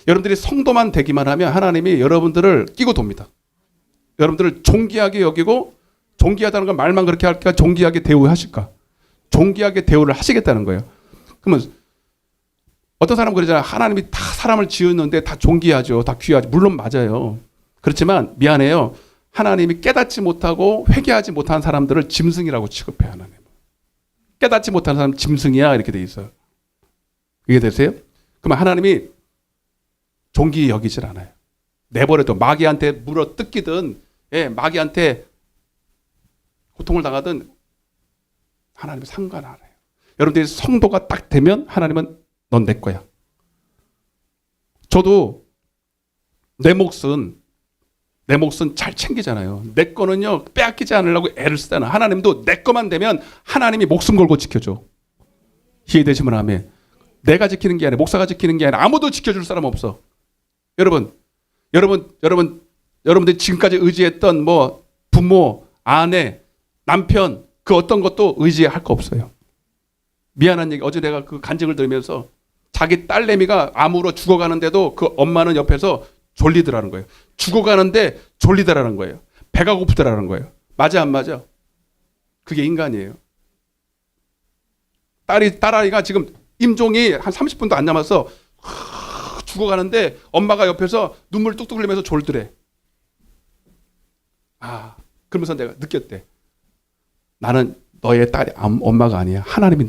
여러분들이 성도만 되기만 하면 하나님이 여러분들을 끼고 돕니다. 여러분들을 존귀하게 여기고, 존귀하다는 건 말만 그렇게 할까? 존귀하게 대우하실까? 존귀하게 대우를 하시겠다는 거예요. 그러면 어떤 사람은 그러잖아요. 하나님이 다 사람을 지었는데 다 존귀하죠. 다 귀하죠. 물론 맞아요. 그렇지만 미안해요. 하나님이 깨닫지 못하고 회개하지 못한 사람들을 짐승이라고 취급해요. 하나님. 깨닫지 못한 사람 짐승이야 이렇게 돼 있어요. 이해되세요? 그러면 하나님이 존귀히 여기질 않아요. 내버려도 마귀한테 물어 뜯기든, 마귀한테 고통을 당하든 하나님은 상관 안 해요. 여러분들이 성도가 딱 되면 하나님은 넌 내 거야. 저도 내 몫은 잘 챙기잖아요. 내 거는요 빼앗기지 않으려고 애를 쓰잖아. 하나님도 내 거만 되면 하나님이 목숨 걸고 지켜줘. 이해되시면 아멘. 내가 지키는 게 아니라, 목사가 지키는 게 아니라 아무도 지켜줄 사람 없어. 여러분들이 지금까지 의지했던 뭐 부모, 아내, 남편 그 어떤 것도 의지할 거 없어요. 미안한 얘기, 어제 내가 그 간증을 들으면서 자기 딸내미가 암으로 죽어가는데도 그 엄마는 옆에서 졸리더라는 거예요. 죽어가는데 졸리더라는 거예요. 배가 고프더라는 거예요. 맞아 안 맞아? 그게 인간이에요. 딸아이가 지금 임종이 한 30분도 안 남았어. 죽어가는데 엄마가 옆에서 눈물 뚝뚝 흘리면서 졸더래. 그러면서 내가 느꼈대. 나는 너의 딸이 엄마가 아니야. 하나님이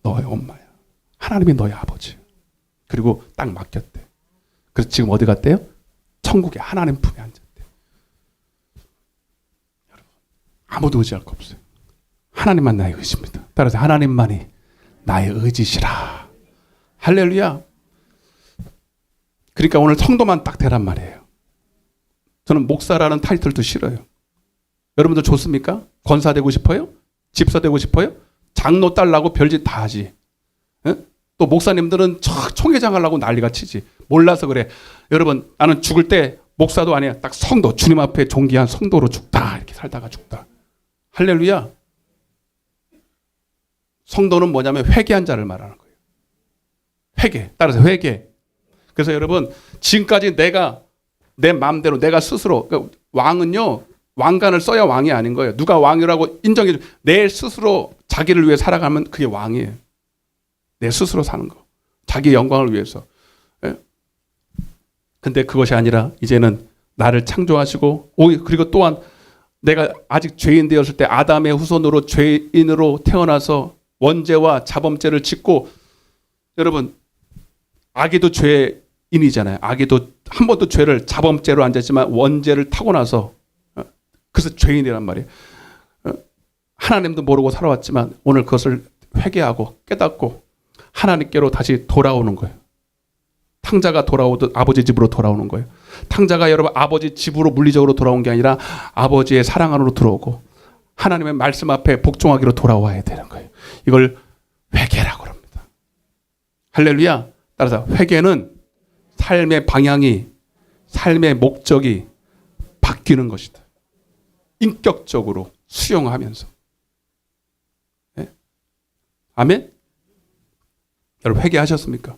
너의 엄마야. 하나님이 너의 아버지. 그리고 딱 맡겼대. 그래서 지금 어디 갔대요? 천국에 하나님 품에 앉았대. 여러분, 아무도 의지할 거 없어요. 하나님만 나의 의지입니다. 따라서 하나님만이 나의 의지시라. 할렐루야. 그러니까 오늘 성도만 딱 되란 말이에요. 저는 목사라는 타이틀도 싫어요. 여러분들 좋습니까? 권사 되고 싶어요? 집사 되고 싶어요? 장로 딸라고 별짓 다 하지. 또 목사님들은 총회장 하려고 난리가 치지. 몰라서 그래. 여러분, 나는 죽을 때 목사도 아니야. 딱 성도, 주님 앞에 존귀한 성도로 죽다. 이렇게 살다가 죽다. 할렐루야. 성도는 뭐냐면 회개한 자를 말하는 거예요. 회개. 따라서 회개. 그래서 여러분, 지금까지 내가 내 마음대로 내가 스스로, 그러니까 왕은요, 왕관을 써야 왕이 아닌 거예요. 누가 왕이라고 인정해 줘. 내 스스로 자기를 위해 살아가면 그게 왕이에요. 내 스스로 사는 거. 자기의 영광을 위해서. 근데 그것이 아니라 이제는 나를 창조하시고, 그리고 또한 내가 아직 죄인 되었을 때 아담의 후손으로 죄인으로 태어나서 원죄와 자범죄를 짓고, 여러분, 아기도 죄인이잖아요. 아기도 한 번도 죄를 자범죄로 안 졌지만 원죄를 타고 나서, 그래서 죄인이란 말이에요. 하나님도 모르고 살아왔지만 오늘 그것을 회개하고 깨닫고 하나님께로 다시 돌아오는 거예요. 탕자가 돌아오듯 아버지 집으로 돌아오는 거예요. 탕자가 여러분 아버지 집으로 물리적으로 돌아온 게 아니라 아버지의 사랑 안으로 들어오고 하나님의 말씀 앞에 복종하기로 돌아와야 되는 거예요. 이걸 회개라고 합니다. 할렐루야. 따라서 회개는 삶의 방향이, 삶의 목적이 바뀌는 것이다. 인격적으로 수용하면서. 네? 아멘? 여러분 회개하셨습니까?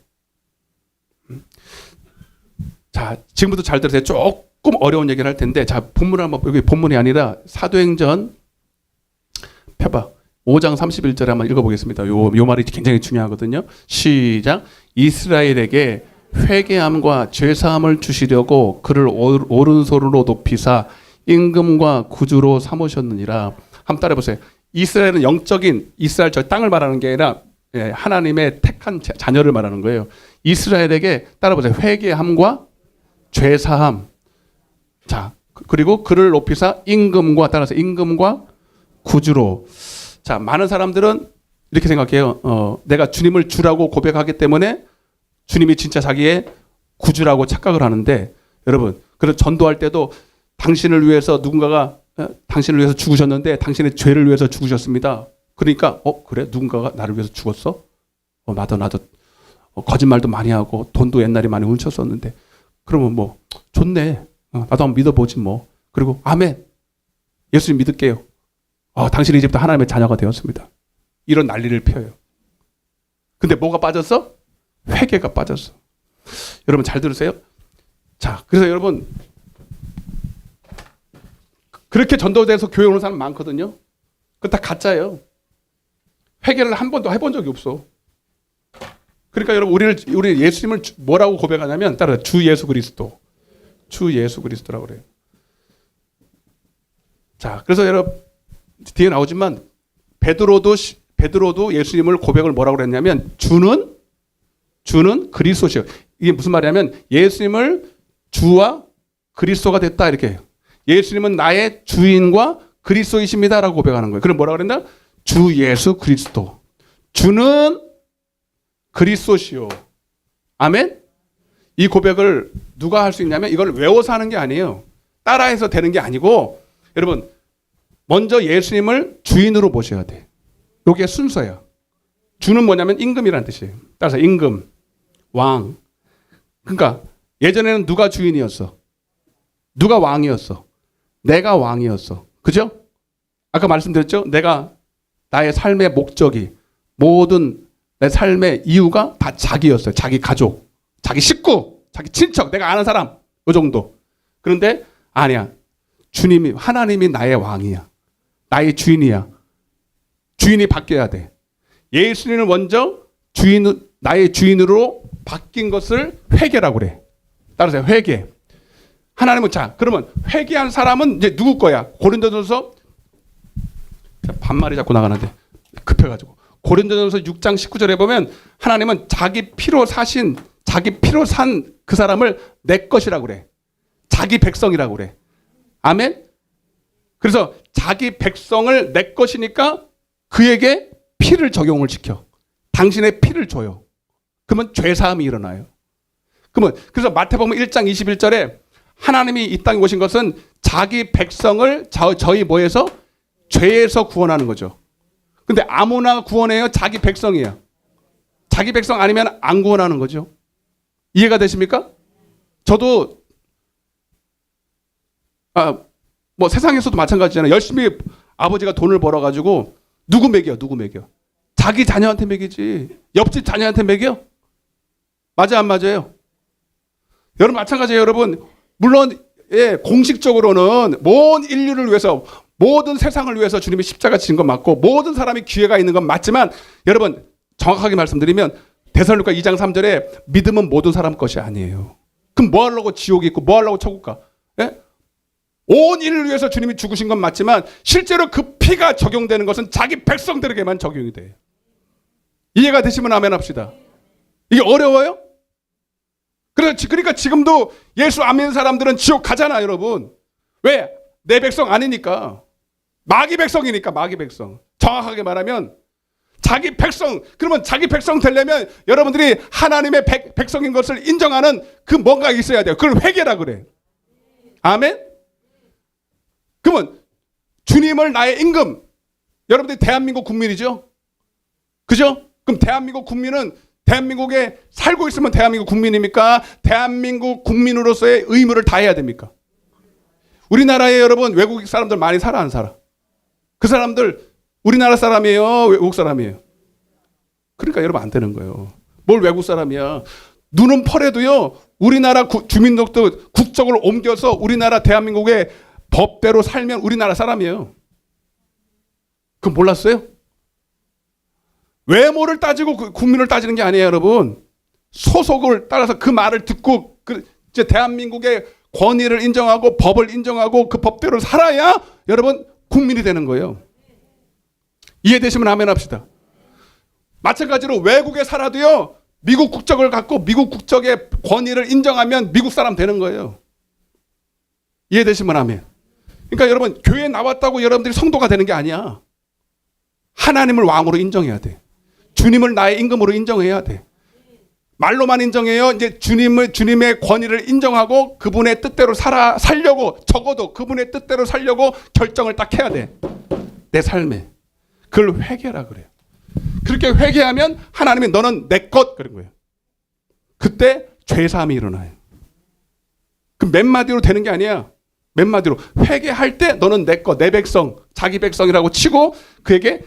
자, 지금부터 잘 들으세요. 조금 어려운 얘기를 할 텐데, 자, 본문을 한번, 여기 본문이 아니라 사도행전 펴봐. 5장 31절에 한번 읽어보겠습니다. 요 말이 굉장히 중요하거든요. 시작. 이스라엘에게 회개함과 죄사함을 주시려고 그를 오른손으로 높이사 임금과 구주로 삼으셨느니라. 한번 따라해보세요. 이스라엘은 영적인 이스라엘 저 땅을 말하는 게 아니라 하나님의 택한 자녀를 말하는 거예요. 이스라엘에게 따라보세요. 회개함과 죄사함. 자, 그리고 그를 높이사 임금과, 따라서 임금과 구주로. 자, 많은 사람들은 이렇게 생각해요. 내가 주님을 주라고 고백하기 때문에 주님이 진짜 자기의 구주라고 착각을 하는데, 여러분, 그래서 전도할 때도 당신을 위해서 누군가가 당신을 위해서 죽으셨는데 당신의 죄를 위해서 죽으셨습니다. 그러니까 그래? 누군가가 나를 위해서 죽었어? 나도 거짓말도 많이 하고 돈도 옛날에 많이 훔쳤었는데, 그러면 뭐 좋네. 나도 한번 믿어보지 뭐. 그리고 아멘. 예수님 믿을게요. 당신이 이제부터 하나님의 자녀가 되었습니다. 이런 난리를 펴요. 근데 뭐가 빠졌어? 회개가 빠졌어. 여러분 잘 들으세요. 자, 그래서 여러분 그렇게 전도돼서 교회 오는 사람 많거든요. 그거 다 가짜예요. 회개를 한 번도 해본 적이 없어. 그러니까 여러분 우리 예수님을 뭐라고 고백하냐면 따라 주 예수 그리스도, 주 예수 그리스도라고 그래요. 자, 그래서 여러분 뒤에 나오지만 베드로도 예수님을 고백을 뭐라고 그랬냐면 주는 그리스도시요. 이게 무슨 말이냐면 예수님을 주와 그리스도가 됐다 이렇게 해요. 예수님은 나의 주인과 그리스도이십니다라고 고백하는 거예요. 그럼 뭐라고 그랬나? 주 예수 그리스도. 주는 그리스도시요. 아멘? 이 고백을 누가 할 수 있냐면 이걸 외워서 하는 게 아니에요. 따라해서 되는 게 아니고 여러분 먼저 예수님을 주인으로 모셔야 돼. 이게 순서야. 주는 뭐냐면 임금이라는 뜻이에요. 따라서 임금, 왕. 그러니까 예전에는 누가 주인이었어? 누가 왕이었어? 내가 왕이었어. 그죠? 아까 말씀드렸죠? 내가 나의 삶의 목적이 모든 내 삶의 이유가 다 자기였어요. 자기 가족, 자기 식구, 자기 친척, 내가 아는 사람 이 정도. 그런데 아니야. 하나님이 나의 왕이야. 나의 주인이야. 주인이 바뀌어야 돼. 예수님을 먼저 나의 주인으로 바뀐 것을 회개라고 그래. 따라서 회개. 하나님은 그러면 회개한 사람은 이제 누구 거야? 고린도전서 반말이 자꾸 나가는데 급해가지고 고린도전서 6장 19절에 보면 하나님은 자기 피로 산 그 사람을 내 것이라고 그래. 자기 백성이라고 그래. 아멘? 그래서 자기 백성을 내 것이니까 그에게 피를 적용을 시켜. 당신의 피를 줘요. 그러면 죄사함이 일어나요. 그래서 마태복음 1장 21절에 하나님이 이 땅에 오신 것은 자기 백성을 저희 뭐에서? 죄에서 구원하는 거죠. 근데 아무나 구원해요? 자기 백성이야. 자기 백성 아니면 안 구원하는 거죠. 이해가 되십니까? 저도 뭐 세상에서도 마찬가지잖아요. 열심히 아버지가 돈을 벌어가지고 누구 먹여? 자기 자녀한테 먹이지. 옆집 자녀한테 먹여? 맞아 안 맞아요? 여러분 마찬가지예요. 여러분 물론 공식적으로는 모든 인류를 위해서 모든 세상을 위해서 주님이 십자가 지신 건 맞고 모든 사람이 기회가 있는 건 맞지만 여러분 정확하게 말씀드리면 데살로니가 2장 3절에 믿음은 모든 사람 것이 아니에요. 그럼 뭐 하려고 지옥이 있고 뭐 하려고 천국 가? 예? 온 인류를 위해서 주님이 죽으신 건 맞지만 실제로 그 피가 적용되는 것은 자기 백성들에게만 적용이 돼요. 이해가 되시면 아멘 합시다. 이게 어려워요? 그러니까 지금도 예수 안 믿는 사람들은 지옥 가잖아 여러분. 왜? 내 백성 아니니까. 마귀 백성이니까 마귀 백성. 정확하게 말하면 자기 백성. 그러면 자기 백성 되려면 여러분들이 하나님의 백성인 것을 인정하는 그 뭔가 있어야 돼요. 그걸 회개라 그래. 아멘? 그러면 주님을 나의 임금. 여러분들이 대한민국 국민이죠? 그죠? 그럼 대한민국 국민은 대한민국에 살고 있으면 대한민국 국민입니까? 대한민국 국민으로서의 의무를 다해야 됩니까? 우리나라에 여러분 외국 사람들 많이 살아 안 살아? 그 사람들 우리나라 사람이에요? 외국 사람이에요? 그러니까 여러분 안 되는 거예요. 뭘 외국 사람이야? 눈은 펄에도요 우리나라 주민족도 국적을 옮겨서 우리나라 대한민국의 법대로 살면 우리나라 사람이에요. 그거 몰랐어요? 외모를 따지고 국민을 따지는 게 아니에요, 여러분. 소속을 따라서 그 말을 듣고 이제 대한민국의 권위를 인정하고 법을 인정하고 그 법대로 살아야 여러분 국민이 되는 거예요. 이해되시면 아멘 합시다. 마찬가지로 외국에 살아도요 미국 국적을 갖고 미국 국적의 권위를 인정하면 미국 사람 되는 거예요. 이해되시면 아멘. 그러니까 여러분 교회에 나왔다고 여러분들이 성도가 되는 게 아니야. 하나님을 왕으로 인정해야 돼. 주님을 나의 임금으로 인정해야 돼. 말로만 인정해요. 이제 주님의 권위를 인정하고 그분의 뜻대로 살려고 적어도 그분의 뜻대로 살려고 결정을 딱 해야 돼. 내 삶에. 그걸 회개라 그래요. 그렇게 회개하면 하나님이 너는 내 것 그런 거예요. 그때 죄사함이 일어나요. 그 몇 마디로 되는 게 아니야. 몇 마디로 회개할 때 너는 내 것, 내 백성, 자기 백성이라고 치고 그에게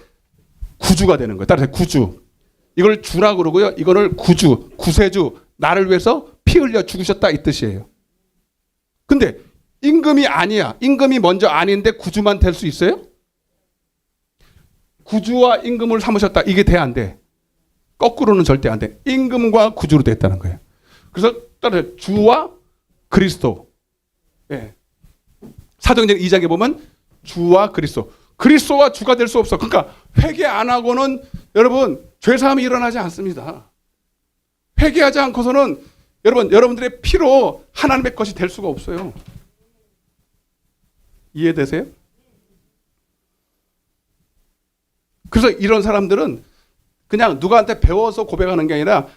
구주가 되는 거예요. 따라서 구주. 이걸 주라 그러고요. 이거를 구주, 구세주, 나를 위해서 피 흘려 죽으셨다 이 뜻이에요. 근데 임금이 아니야. 임금이 먼저 아닌데 구주만 될 수 있어요? 구주와 임금을 삼으셨다. 이게 돼 안 돼? 거꾸로는 절대 안 돼. 임금과 구주로 됐다는 거예요. 그래서 따라서 주와 그리스도. 예. 사도행전 2장에 보면 주와 그리스도. 그리스도와 주가 될 수 없어. 그러니까 회개 안 하고는 여러분 죄사함이 일어나지 않습니다. 회개하지 않고서는 여러분들의 피로 하나님의 것이 될 수가 없어요. 이해되세요? 그래서 이런 사람들은 그냥 누구한테 배워서 고백하는 게 아니라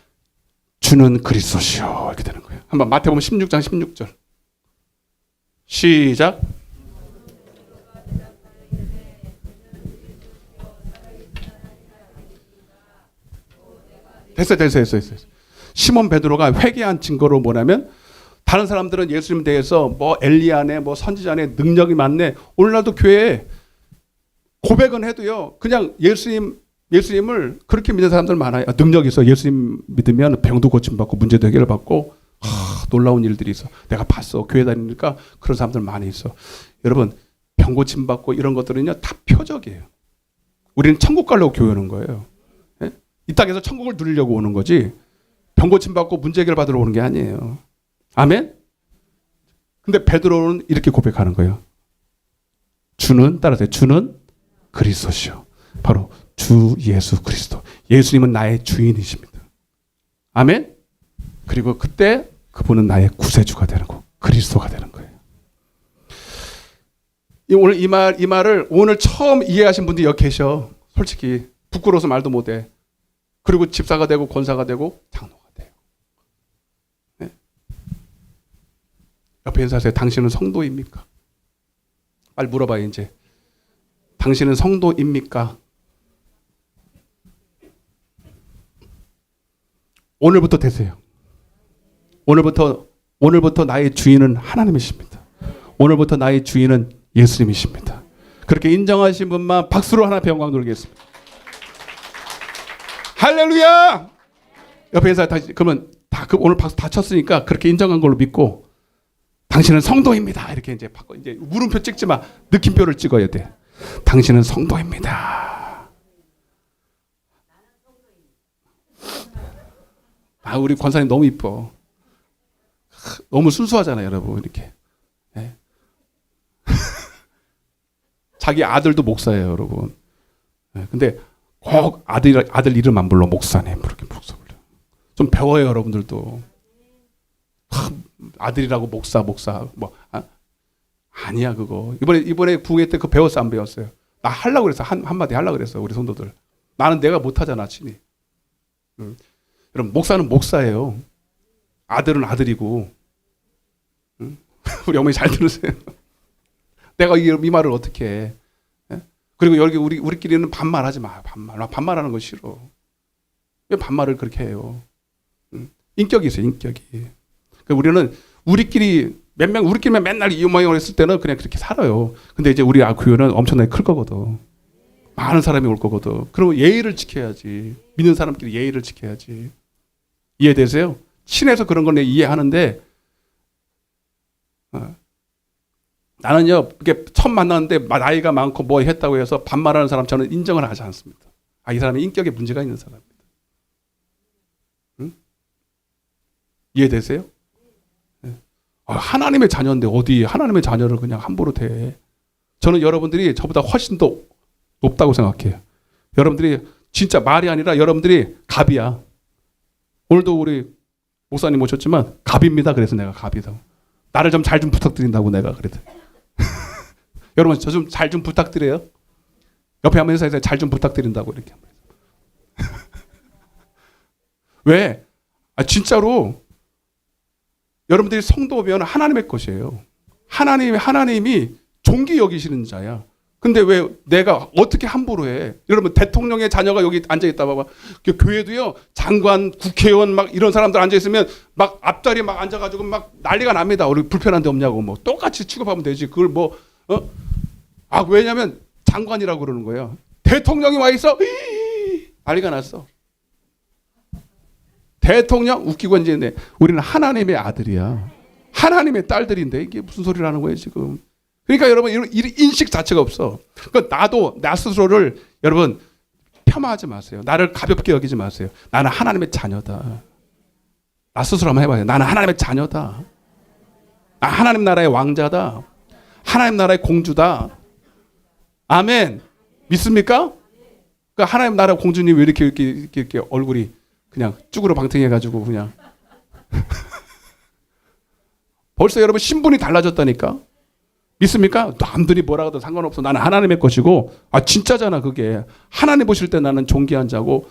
주는 그리스도시요 이렇게 되는 거예요. 한번 마태복음 16장 16절 시작. 됐어요. 시몬 베드로가 회개한 증거로 뭐냐면 다른 사람들은 예수님 대해서 뭐 엘리야네 뭐 선지자네 능력이 많네 오늘날도 교회에 고백은 해도요 그냥 예수님을 그렇게 믿는 사람들 많아요. 능력이 있어. 예수님 믿으면 병도 고침받고 문제도 해결받고 놀라운 일들이 있어. 내가 봤어. 교회 다니니까 그런 사람들 많이 있어. 여러분 병 고침받고 이런 것들은요 다 표적이에요. 우리는 천국 가려고 교회 오는 거예요. 예? 이 땅에서 천국을 누리려고 오는 거지 병 고침받고 문제 해결 받으러 오는 게 아니에요. 아멘? 근데 베드로는 이렇게 고백하는 거예요. 따라서 주는 그리스도시요. 바로 주 예수 그리스도. 예수님은 나의 주인이십니다. 아멘? 그리고 그때 그분은 나의 구세주가 되는 거, 그리스도가 되는 거예요. 오늘 이 말을 오늘 처음 이해하신 분들이 여기 계셔. 솔직히 부끄러워서 말도 못해. 그리고 집사가 되고 권사가 되고 장로가 돼요. 네? 옆에 인사하세요. 당신은 성도입니까? 빨리 물어봐요 이제. 당신은 성도입니까? 오늘부터 되세요. 오늘부터 나의 주인은 하나님이십니다. 오늘부터 나의 주인은 예수님이십니다. 그렇게 인정하신 분만 박수로 하나님께 영광 돌리겠습니다. 할렐루야! 옆에 인사 다시 그러면 오늘 박수 다 쳤으니까 그렇게 인정한 걸로 믿고 당신은 성도입니다. 이렇게 이제 바꿔 이제 물음표 찍지 마. 느낌표를 찍어야 돼. 당신은 성도입니다. 우리 권사님 너무 이뻐. 너무 순수하잖아요, 여러분. 이렇게. 네. 자기 아들도 목사예요, 여러분. 네. 근데 꼭 아들 이름 안 불러. 목사님. 그렇게 목사 불러. 좀 배워요, 여러분들도. 아들이라고 목사 뭐 아니야 그거. 이번에 부흥회 때 그거 배웠어 안 배웠어요? 나 하려고 그랬어. 한마디 하려고 그랬어. 우리 성도들. 나는 내가 못하잖아 친히. 여러분 목사는 목사예요. 아들은 아들이고. 우리 어머니 잘 들으세요. 내가 이 말을 어떻게 해. 예? 그리고 여기 우리끼리는 반말하지 마. 나 반말하는 거 싫어. 왜 반말을 그렇게 해요? 인격이 있어요. 인격이. 그러니까 우리는 우리끼리만 맨날 이 모양으로 했을 때는 그냥 그렇게 살아요. 근데 이제 우리 교회는 엄청나게 클 거거든. 많은 사람이 올 거거든. 그럼 예의를 지켜야지. 믿는 사람끼리 예의를 지켜야지. 이해되세요? 친해서 그런 건 이해하는데 나는요 이렇게 처음 만났는데 나이가 많고 뭐 했다고 해서 반말하는 사람 저는 인정을 하지 않습니다. 이 사람이 인격에 문제가 있는 사람입니다. 응? 이해되세요? 하나님의 자녀인데 어디 하나님의 자녀를 그냥 함부로 대. 저는 여러분들이 저보다 훨씬 더 높다고 생각해요. 여러분들이 진짜 말이 아니라 여러분들이 갑이야. 오늘도 우리 목사님 오셨지만 갑입니다. 그래서 내가 갑이다. 나를 좀 잘 좀 부탁드린다고 내가 그랬더니. 여러분 저 좀 잘 좀 부탁드려요. 옆에 한번 인사해서 잘 좀 부탁드린다고 이렇게. 왜? 진짜로 여러분들이 성도면 하나님의 것이에요. 하나님이 존귀 여기시는 자야. 근데 왜 내가 어떻게 함부로 해? 여러분 대통령의 자녀가 여기 앉아 있다 봐봐. 교회도요 장관, 국회의원 막 이런 사람들 앉아 있으면 막 앞자리 막 앉아가지고 막 난리가 납니다. 우리 불편한 데 없냐고 뭐 똑같이 취급하면 되지. 그걸 뭐 왜냐면 장관이라고 그러는 거예요. 대통령이 와 있어 난리가 났어. 대통령 웃기고 이제 우리는 하나님의 아들이야. 하나님의 딸들인데 이게 무슨 소리를 하는 거예요 지금. 그러니까 여러분 이런 인식 자체가 없어. 그러니까 나도 나 스스로를 여러분 폄하하지 마세요. 나를 가볍게 여기지 마세요. 나는 하나님의 자녀다. 나 스스로 한번 해봐요. 나는 하나님의 자녀다. 나 하나님 나라의 왕자다. 하나님 나라의 공주다. 아멘. 믿습니까? 그러니까 하나님 나라 공주님 왜 이렇게 얼굴이 그냥 쭈그러 방탕해가지고 그냥 벌써 여러분 신분이 달라졌다니까. 믿습니까? 남들이 뭐라 해도 상관없어. 나는 하나님의 것이고. 아 진짜잖아 그게. 하나님 보실 때 나는 존귀한 자고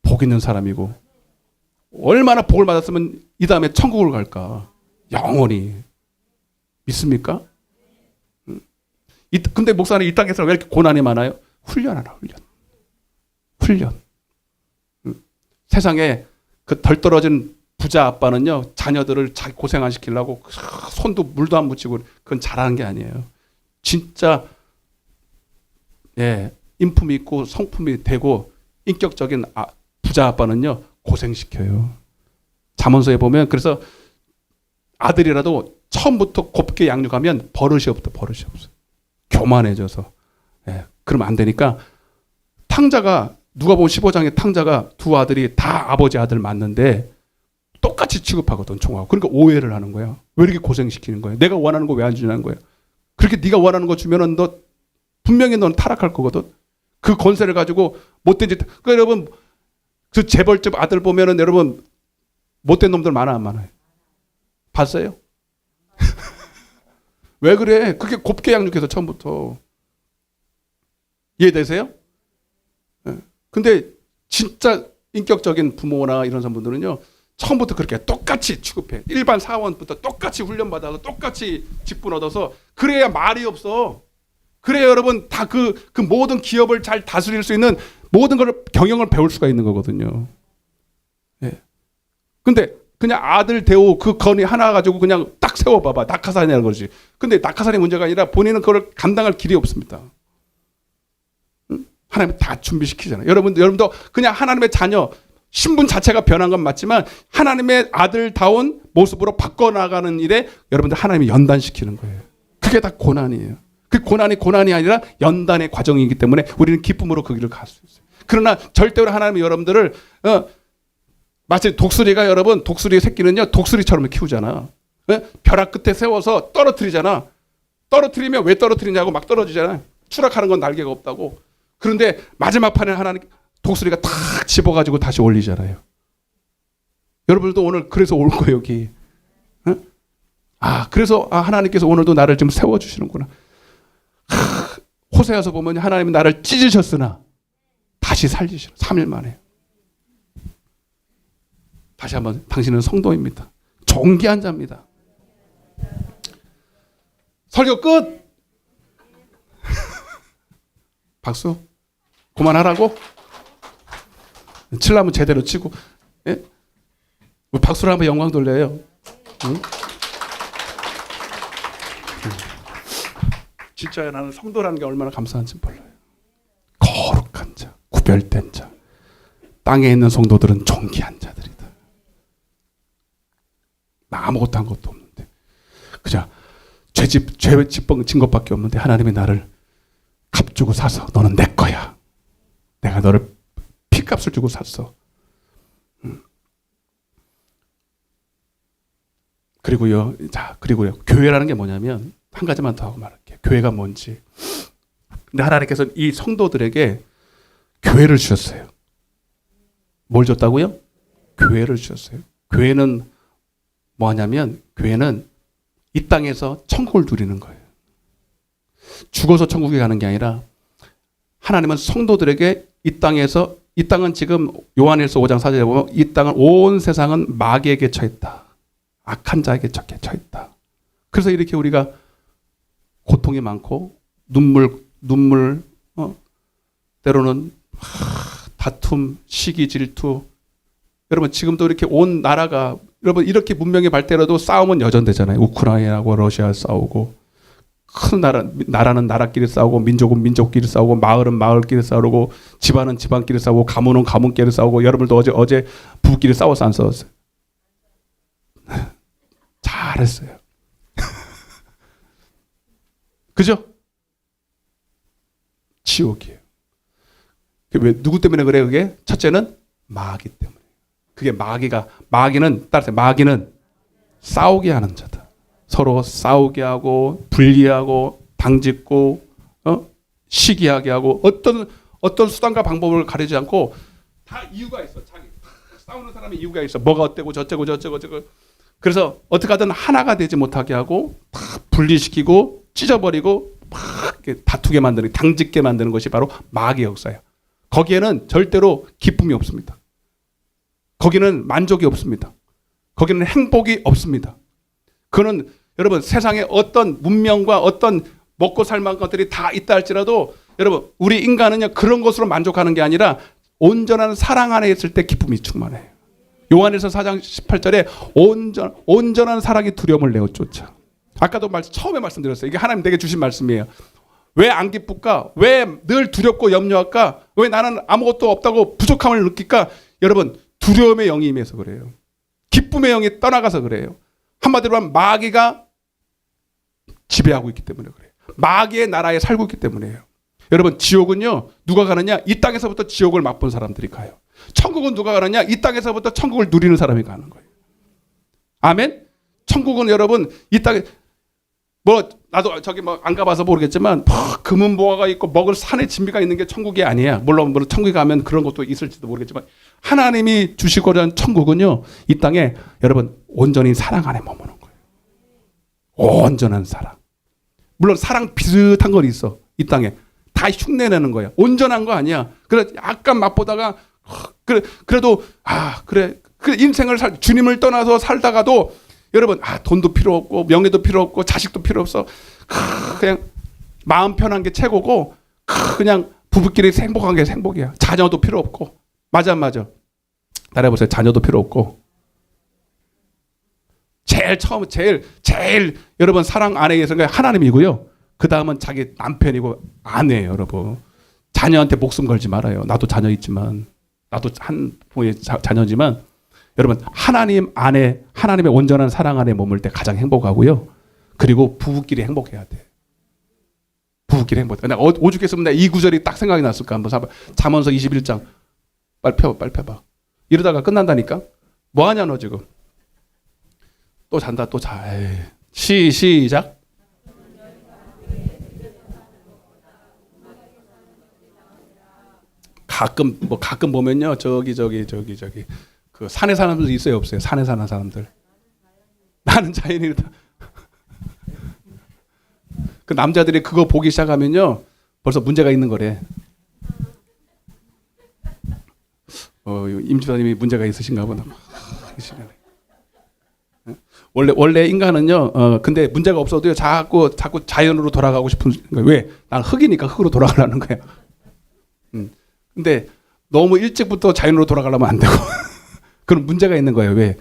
복 있는 사람이고 얼마나 복을 받았으면 이 다음에 천국을 갈까. 영원히. 믿습니까? 근데 목사님 이 땅에서 왜 이렇게 고난이 많아요? 훈련하라 훈련. 세상에 그 덜 떨어진 부자 아빠는요 자녀들을 자기 고생 안 시키려고 손도 물도 안 묻히고 그건 잘하는 게 아니에요. 진짜 인품이 있고 성품이 되고 인격적인 부자 아빠는요 고생시켜요. 잠언서에 보면 그래서 아들이라도 처음부터 곱게 양육하면 버릇이 없어. 교만해져서. 그러면 안 되니까 탕자가 누가복음 15장에 탕자가 두 아들이 다 아버지 아들 맞는데 똑같이 취급하거든 총하고. 그러니까 오해를 하는 거야. 왜 이렇게 고생시키는 거야? 내가 원하는 거 왜 안 주냐는 거야. 그렇게 네가 원하는 거 주면은 너 분명히 넌 타락할 거거든. 그 권세를 가지고 못된 짓. 그러니까 여러분 그 재벌집 아들 보면은 여러분 못된 놈들 많아 안 많아요? 봤어요? 왜 그래? 그게 곱게 양육해서 처음부터. 이해되세요? 근데 진짜 인격적인 부모나 이런 분들은요 처음부터 그렇게 똑같이 취급해. 일반 사원부터 똑같이 훈련받아서 똑같이 직분 얻어서 그래야 말이 없어. 그래야 여러분 다 그 모든 기업을 잘 다스릴 수 있는 모든 걸 경영을 배울 수가 있는 거거든요. 근데 그냥 아들 대우 그 건이 하나 가지고 그냥 딱 세워봐봐. 낙하산이라는 거지. 근데 낙하산이 문제가 아니라 본인은 그걸 감당할 길이 없습니다. 하나님 다 준비시키잖아요. 여러분도 그냥 하나님의 자녀, 신분 자체가 변한 건 맞지만 하나님의 아들다운 모습으로 바꿔나가는 일에 여러분들 하나님이 연단시키는 거예요. 그게 다 고난이에요. 그 고난이 아니라 연단의 과정이기 때문에 우리는 기쁨으로 그 길을 갈 수 있어요. 그러나 절대로 하나님이 여러분들을 마치 독수리 새끼는요 독수리처럼 키우잖아. 벼락 끝에 세워서 떨어뜨리잖아. 떨어뜨리면 왜 떨어뜨리냐고 막 떨어지잖아. 추락하는 건 날개가 없다고. 그런데 마지막 판에 하나님 독수리가 탁 집어가지고 다시 올리잖아요. 여러분들도 오늘 그래서 올 거예요 여기. 그래서 하나님께서 오늘도 나를 좀 세워주시는구나. 호세아서 보면 하나님이 나를 찢으셨으나 다시 살리시는 3일 만에. 다시 한번 당신은 성도입니다. 존귀한 자입니다. 설교 끝. 박수. 그만하라고. 칠라면 제대로 치고. 예? 박수를 한번 영광 돌려요. 응? 진짜 나는 성도라는 게 얼마나 감사한지 몰라요. 거룩한 자, 구별된 자. 땅에 있는 성도들은 존귀한 자들이다. 나 아무것도 한 것도 없는데 그냥 죄 진 것밖에 없는데 하나님이 나를 값 주고 사서 너는 내 거야. 내가 너를 피값을 주고 샀어. 그리고요, 교회라는 게 뭐냐면 한 가지만 더 하고 말할게요. 교회가 뭔지. 근데 하나님께서 이 성도들에게 교회를 주셨어요. 뭘 줬다고요? 교회를 주셨어요. 교회는 뭐냐면 교회는 이 땅에서 천국을 누리는 거예요. 죽어서 천국에 가는 게 아니라 하나님은 성도들에게 이 땅은 지금 요한일서 5장 4절에 보면 이 땅은 온 세상은 마귀에게 처했다. 악한 자에게 처했다. 그래서 이렇게 우리가 고통이 많고 눈물 때로는 다툼, 시기, 질투. 여러분 지금도 이렇게 온 나라가 여러분 이렇게 문명이 발달해도 싸움은 여전되잖아요. 우크라이나하고 러시아 싸우고 큰 나라는 나라끼리 싸우고 민족은 민족끼리 싸우고 마을은 마을끼리 싸우고 집안은 집안끼리 싸우고 가문은 가문끼리 싸우고 여러분도 어제 부부끼리 싸워서 안 싸웠어요? 잘했어요. 그죠? 지옥이에요. 왜 누구 때문에 그래 그게? 첫째는 마귀 때문에. 그게 마귀는 따라서 마귀는 싸우게 하는 자다. 서로 싸우게 하고 분리하고 당짓고 시기하게 하고 어떤 수단과 방법을 가리지 않고 다 이유가 있어. 자기 싸우는 사람의 이유가 있어. 뭐가 어때고 저쩌고. 그래서 어떻게 하든 하나가 되지 못하게 하고 다 분리시키고 찢어버리고 막 다투게 만드는, 당짓게 만드는 것이 바로 마귀의 역사예요. 거기에는 절대로 기쁨이 없습니다. 거기는 만족이 없습니다. 거기는 행복이 없습니다. 그거는 여러분 세상에 어떤 문명과 어떤 먹고 살만한 것들이 다 있다 할지라도 여러분 우리 인간은요 그런 것으로 만족하는 게 아니라 온전한 사랑 안에 있을 때 기쁨이 충만해요. 요한일서 4장 18절에 온전한 사랑이 두려움을 내어 쫓아. 아까도 처음에 말씀드렸어요. 이게 하나님 내게 주신 말씀이에요. 왜 안 기쁠까? 왜 늘 두렵고 염려할까? 왜 나는 아무것도 없다고 부족함을 느낄까? 여러분 두려움의 영이 임해서 그래요. 기쁨의 영이 떠나가서 그래요. 한마디로 하면 마귀가 지배하고 있기 때문에 그래요. 마귀의 나라에 살고 있기 때문에요. 여러분 지옥은요 누가 가느냐? 이 땅에서부터 지옥을 맛본 사람들이 가요. 천국은 누가 가느냐? 이 땅에서부터 천국을 누리는 사람이 가는 거예요. 아멘? 천국은 여러분 이 땅에 나도 저기 안 가봐서 모르겠지만 금은보화가 있고 먹을 산의 진미가 있는 게 천국이 아니야. 물론 천국에 가면 그런 것도 있을지도 모르겠지만 하나님이 주시고자 하는 천국은요 이 땅에 여러분 온전히 사랑 안에 머무는 거예요. 온전한 사랑. 물론 사랑 비슷한 건 있어. 이 땅에 다 흉내내는 거야. 온전한 거 아니야. 그래 약간 맛보다가 그래도 그래 인생을 주님을 떠나서 살다가도 여러분 돈도 필요 없고 명예도 필요 없고 자식도 필요 없어. 그냥 마음 편한 게 최고고 그냥 부부끼리 행복한 게 행복이야. 자녀도 필요 없고. 맞아. 따라해보세요. 자녀도 필요 없고. 제일 여러분 사랑 안에 있는 게 하나님이고요. 그 다음은 자기 남편이고 아내예요. 여러분 자녀한테 목숨 걸지 말아요. 나도 자녀 있지만 나도 한 부모의 자녀지만 여러분 하나님 안에 하나님의 온전한 사랑 안에 머물 때 가장 행복하고요. 그리고 부부끼리 행복해야 돼. 부부끼리 행복해. 내가 오죽했으면 내가 이 구절이 딱 생각이 났을까 한번 사봐. 잠언서 21장 빨리 펴봐. 이러다가 끝난다니까. 뭐하냐 너 지금. 또 잔다 또 자. 시작. 가끔 보면요 저기 그 산에 사는 사람들 있어요 없어요? 산에 사는 사람들. 나는 자연이다. 그 남자들이 그거 보기 시작하면요 벌써 문제가 있는 거래. 임 집사님이 문제가 있으신가 보다. 원래 인간은요 근데 문제가 없어도요 자꾸 자연으로 돌아가고 싶은 거야. 왜? 난 흙이니까 흙으로 돌아가려는 거야. 근데 너무 일찍부터 자연으로 돌아가려면 안 되고 그런 문제가 있는 거예요. 왜?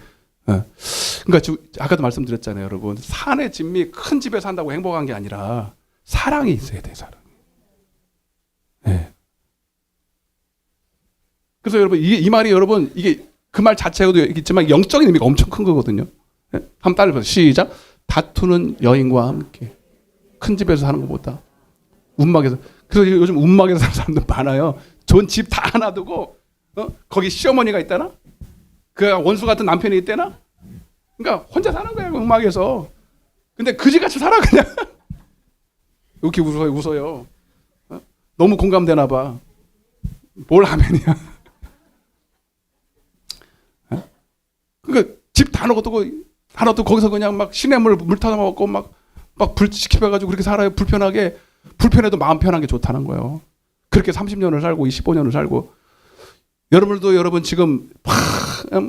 그러니까 아까도 말씀드렸잖아요, 여러분. 산의 진미 큰 집에 산다고 행복한 게 아니라 사랑이 있어야 돼, 사랑. 네. 그래서 여러분 이 말이 여러분 이게 그 말 자체도 있지만 영적인 의미가 엄청 큰 거거든요. 네? 한번 따라해보세요. 시작. 다투는 여인과 함께 큰 집에서 사는 것보다 운막에서. 그래서 요즘 운막에서 사는 사람들 많아요. 좋은 집 다 하나 두고 거기 시어머니가 있다나? 그 원수 같은 남편이 있대나? 그러니까 혼자 사는 거야 음악에서. 근데 그지같이 살아 그냥. 이렇게 웃어요. 너무 공감되나 봐. 뭘 하면이야. 그러니까 집 다 넣어두고 하나 또 거기서 그냥 막 시냇물 물 타다 먹고 막 불 지켜가지고 그렇게 살아요. 불편해도 마음 편한 게 좋다는 거예요. 그렇게 30년을 살고 15년을 살고. 여러분 지금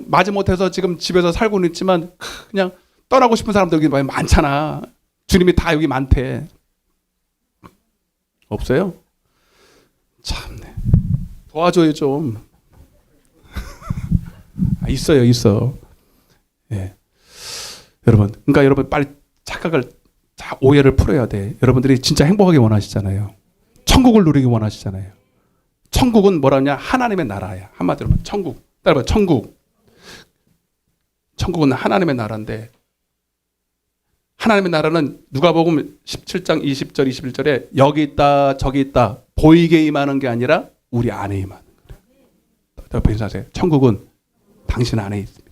마지못해서 지금 집에서 살고는 있지만 그냥 떠나고 싶은 사람들 여기 많잖아. 주님이 다 여기 많대. 없어요? 참네. 도와줘요 좀. 있어. 예. 여러분, 그러니까 여러분 빨리 착각을 자, 오해를 풀어야 돼. 여러분들이 진짜 행복하게 원하시잖아요. 천국을 누리기 원하시잖아요. 천국은 뭐라냐? 하나님의 나라야. 한마디로 말하면 천국. 따라봐, 천국. 천국은 하나님의 나라인데, 하나님의 나라는 누가복음 17장 20절 21절에 여기 있다 저기 있다 보이게 임하는 게 아니라 우리 안에 임하는 거예요. 옆에 인사하세요. 천국은 당신 안에 있습니다.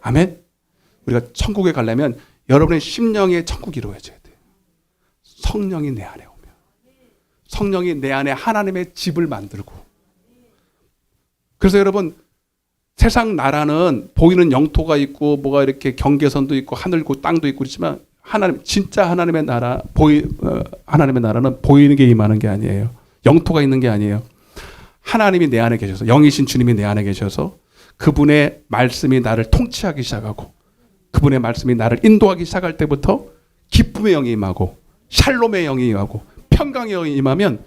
아멘. 우리가 천국에 가려면 여러분의 심령의 천국이 이루어져야 돼요. 성령이 내 안에 오면, 성령이 내 안에 하나님의 집을 만들고. 그래서 여러분, 세상 나라는 보이는 영토가 있고 뭐가 이렇게 경계선도 있고 하늘고 땅도 있고 그렇지만 하나님, 진짜 하나님의 나라, 하나님의 나라는 보이는 게 임하는 게 아니에요. 영토가 있는 게 아니에요. 하나님이 내 안에 계셔서, 영이신 주님이 내 안에 계셔서 그분의 말씀이 나를 통치하기 시작하고 그분의 말씀이 나를 인도하기 시작할 때부터 기쁨의 영이 임하고 샬롬의 영이 임하고 평강의 영이 임하면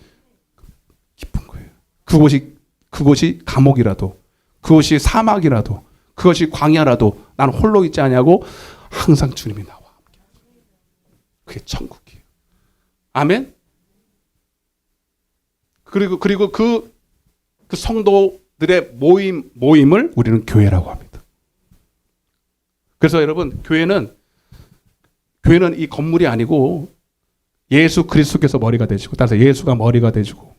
기쁜 거예요. 그곳이 감옥이라도, 그것이 사막이라도, 그것이 광야라도 난 홀로 있지 않냐고 항상 주님이 나와 함께. 그게 천국이에요. 아멘. 그리고 그 성도들의 모임을 우리는 교회라고 합니다. 그래서 여러분, 교회는 이 건물이 아니고 예수 그리스도께서 머리가 되시고, 따라서 예수가 머리가 되시고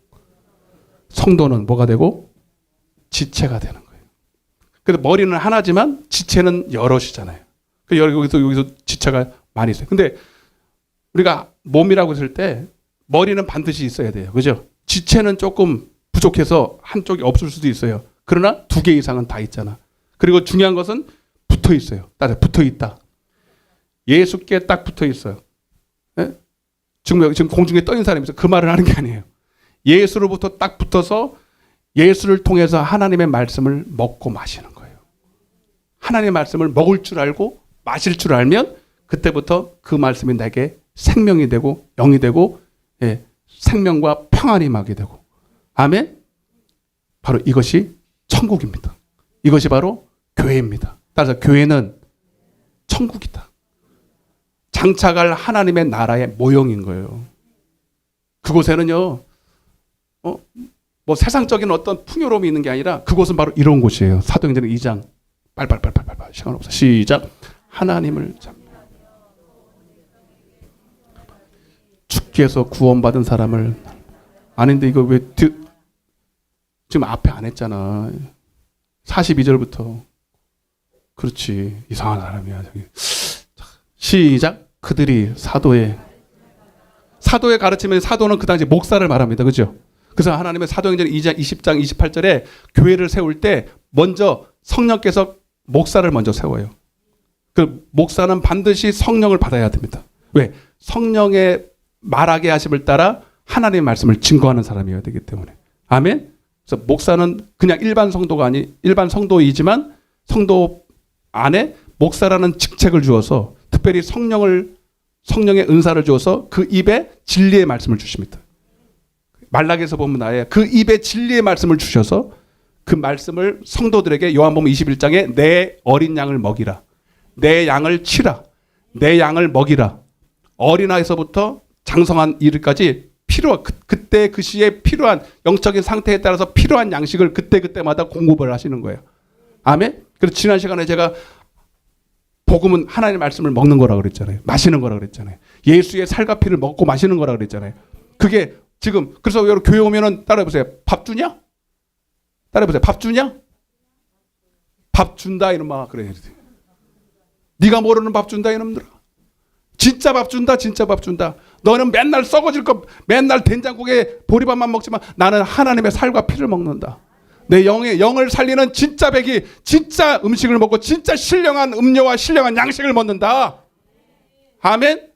성도는 뭐가 되고 지체가 되는 거예요. 그래서 머리는 하나지만 지체는 여럿이잖아요. 여기서 지체가 많이 있어요. 근데 우리가 몸이라고 했을 때 머리는 반드시 있어야 돼요. 그죠? 지체는 조금 부족해서 한쪽이 없을 수도 있어요. 그러나 2개 이상은 다 있잖아. 그리고 중요한 것은 붙어 있어요. 따라서 붙어 있다. 예수께 딱 붙어 있어요. 네? 지금 공중에 떠 있는 사람이 있어요. 그 말을 하는 게 아니에요. 예수로부터 딱 붙어서 예수를 통해서 하나님의 말씀을 먹고 마시는 거예요. 하나님의 말씀을 먹을 줄 알고 마실 줄 알면 그때부터 그 말씀이 내게 생명이 되고 영이 되고, 예, 생명과 평안이 임하게 되고. 아멘. 바로 이것이 천국입니다. 이것이 바로 교회입니다. 따라서 교회는 천국이다. 장차갈 하나님의 나라의 모형인 거예요. 그곳에는요, 뭐 세상적인 어떤 풍요로움이 있는 게 아니라 그곳은 바로 이런 곳이에요. 사도행전 2장. 빨빨 시간 없어. 시작. 하나님을 잡는. 주께서 구원받은 사람을. 아닌데 이거 왜 지금 앞에 안 했잖아. 42절부터. 그렇지. 이상한 사람이야. 저기. 시작. 그들이 사도의 가르침에, 사도는 그 당시 목사를 말합니다. 그죠? 그래서 하나님의 사도행전 2장 20장 28절에 교회를 세울 때 먼저 성령께서 목사를 먼저 세워요. 그 목사는 반드시 성령을 받아야 됩니다. 왜? 성령의 말하게 하심을 따라 하나님의 말씀을 증거하는 사람이어야 되기 때문에. 아멘. 그래서 목사는 그냥 일반 성도이지만 성도 안에 목사라는 직책을 주어서 특별히 성령의 은사를 주어서 그 입에 진리의 말씀을 주십니다. 말라기에서 보면 아예 그 입에 진리의 말씀을 주셔서 그 말씀을 성도들에게 요한복음 21장에 내 어린 양을 먹이라, 내 양을 치라, 내 양을 먹이라. 어린아이서부터 장성한 이르까지 그때 그 시에 필요한 영적인 상태에 따라서 필요한 양식을 그때마다 공급을 하시는 거예요. 아멘. 그래서 지난 시간에 제가 복음은 하나님의 말씀을 먹는 거라고 그랬잖아요. 마시는 거라고 그랬잖아요. 예수의 살과 피를 먹고 마시는 거라고 그랬잖아요. 그게 지금, 그래서 여러분 교회 오면은 따라해보세요. 밥 주냐? 따라해보세요. 밥 주냐? 밥 준다 이놈아. 그래. 네가 모르는 밥 준다 이놈들아. 진짜 밥 준다. 진짜 밥 준다. 너는 맨날 썩어질 거, 맨날 된장국에 보리밥만 먹지만 나는 하나님의 살과 피를 먹는다. 내 영을 살리는 진짜 백이 진짜 음식을 먹고 진짜 신령한 음료와 신령한 양식을 먹는다. 아멘.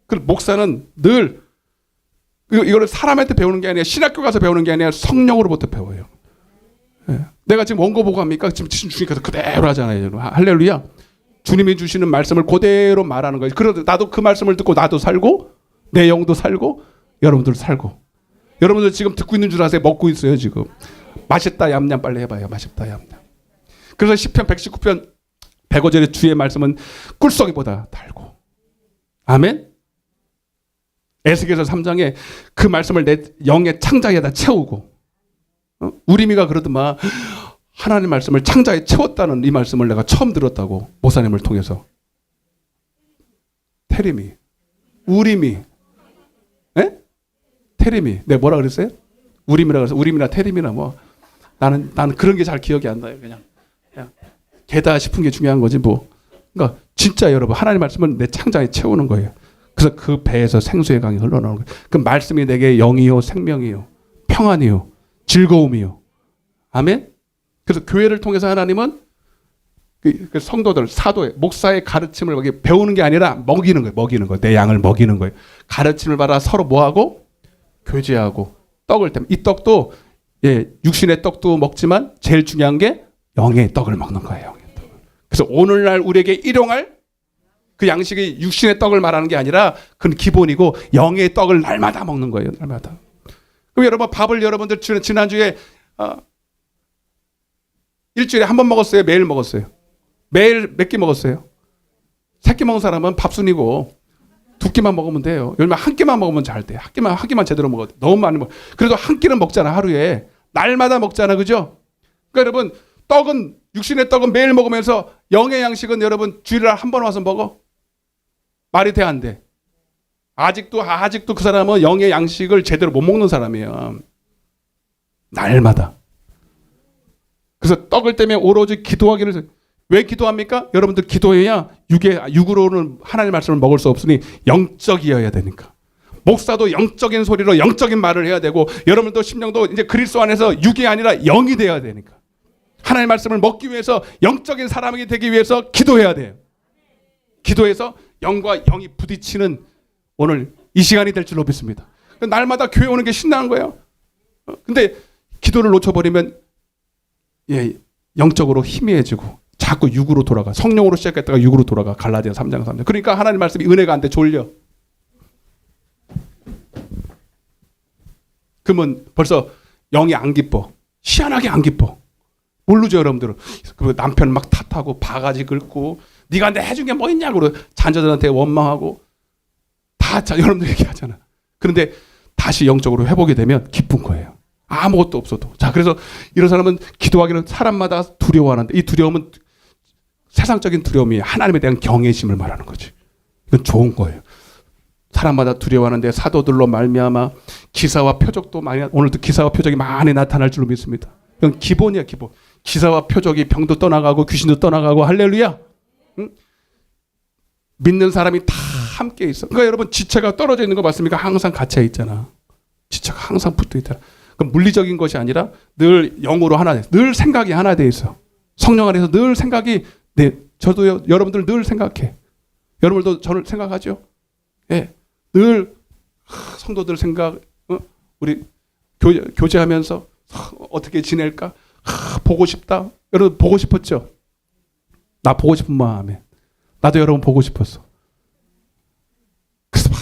그 목사는 늘 이거를 사람한테 배우는 게 아니라 신학교 가서 배우는 게 아니라 성령으로부터 배워요. 예. 내가 지금 원고 보고 합니까? 지금 주님께서 그대로 하잖아요. 할렐루야. 주님이 주시는 말씀을 그대로 말하는 거예요. 그래도 나도 그 말씀을 듣고 나도 살고 내 영도 살고 여러분들 살고. 여러분들 지금 듣고 있는 줄 아세요? 먹고 있어요 지금. 맛있다 얌얌 빨리 해봐요. 맛있다 얌얌. 그래서 시편 119편 105절의 주의 말씀은 꿀송이보다 달고. 아멘. 에스겔서 3장에 그 말씀을 내 영의 창자에다 채우고, 우리미가 그러더만 하나님 말씀을 창자에 채웠다는 이 말씀을 내가 처음 들었다고, 목사님을 통해서. 테리미, 우리미, 에? 테리미. 내가 뭐라 그랬어요? 우리미라 그래서 우리미나 테리미나 뭐. 나는 그런 게 잘 기억이 안 나요. 그냥 개다 싶은 게 중요한 거지 뭐. 그러니까 진짜 여러분 하나님 말씀은 내 창자에 채우는 거예요. 그래서 그 배에서 생수의 강이 흘러나오는 거예요. 그 말씀이 내게 영이요 생명이요 평안이요 즐거움이요. 아멘. 그래서 교회를 통해서 하나님은 그 성도들, 사도의, 목사의 가르침을 배우는 게 아니라 먹이는 거예요. 먹이는 거. 내 양을 먹이는 거예요. 가르침을 받아 서로 뭐하고? 교제하고 떡을 때문에. 이 떡도 육신의 떡도 먹지만 제일 중요한 게 영의 떡을 먹는 거예요. 영의 떡을. 그래서 오늘날 우리에게 일용할 그 양식이 육신의 떡을 말하는 게 아니라 그건 기본이고 영의 떡을 날마다 먹는 거예요. 날마다. 그럼 여러분 밥을 여러분들 지난주에 일주일에 한 번 먹었어요? 매일 먹었어요? 매일 몇 끼 먹었어요? 3끼 먹은 사람은 밥순이고 2끼만 먹으면 돼요. 열면 한 끼만 먹으면 잘 돼. 한 끼만 제대로 먹어야 돼. 너무 많이 먹어. 그래도 한 끼는 먹잖아, 하루에. 날마다 먹잖아, 그죠? 그러니까 여러분, 떡은, 육신의 떡은 매일 먹으면서 영의 양식은 여러분 주일에 한 번 와서 먹어? 말이 돼, 안 돼? 아직도 그 사람은 영의 양식을 제대로 못 먹는 사람이에요. 날마다. 그래서 떡을 때문에 오로지 기도하기를. 왜 기도합니까? 여러분들 기도해야 육으로는 하나님의 말씀을 먹을 수 없으니 영적이어야 되니까. 목사도 영적인 소리로 영적인 말을 해야 되고, 여러분도 심령도 이제 그리스도 안에서 육이 아니라 영이 되어야 되니까. 하나님의 말씀을 먹기 위해서 영적인 사람이 되기 위해서 기도해야 돼요. 기도해서 영과 영이 부딪히는 오늘 이 시간이 될 줄로 믿습니다. 날마다 교회 오는 게 신나는 거예요. 근데 기도를 놓쳐버리면 영적으로 희미해지고 자꾸 육으로 돌아가. 성령으로 시작했다가 육으로 돌아가. 갈라디아 3장 3절. 그러니까 하나님 말씀이 은혜가 안 돼. 졸려. 그러면 벌써 영이 안 기뻐. 희한하게 안 기뻐. 모르죠, 여러분들은. 그 남편 막 탓하고 바가지 긁고 네가 내 해준 게 뭐 있냐고 자녀들한테 원망하고 다 여러분들 얘기하잖아. 그런데 다시 영적으로 회복이 되면 기쁜 거예요. 아무것도 없어도. 자, 그래서 이런 사람은 기도하기는 사람마다 두려워하는데, 이 두려움은 세상적인 두려움이 하나님에 대한 경외심을 말하는 거지. 이건 좋은 거예요. 사람마다 두려워하는데 사도들로 말미암아 기사와 표적도 많이, 오늘도 기사와 표적이 많이 나타날 줄로 믿습니다. 이건 기본이야, 기본. 기사와 표적이 병도 떠나가고 귀신도 떠나가고 할렐루야. 응? 믿는 사람이 다 함께 있어. 그러니까 여러분 지체가 떨어져 있는 거 맞습니까? 항상 갇혀 있잖아. 지체가 항상 붙어 있잖아. 그러니까 물리적인 것이 아니라 늘 영으로 하나 돼. 늘 생각이 하나 돼 있어. 성령 안에서 늘 생각이 저도 여러분들 늘 생각해. 여러분들도 저를 생각하죠? 예. 늘 성도들 생각, 우리 교제하면서 어떻게 지낼까? 보고 싶다. 여러분 보고 싶었죠? 나 보고 싶은 마음에. 나도 여러분 보고 싶었어. 그래서 막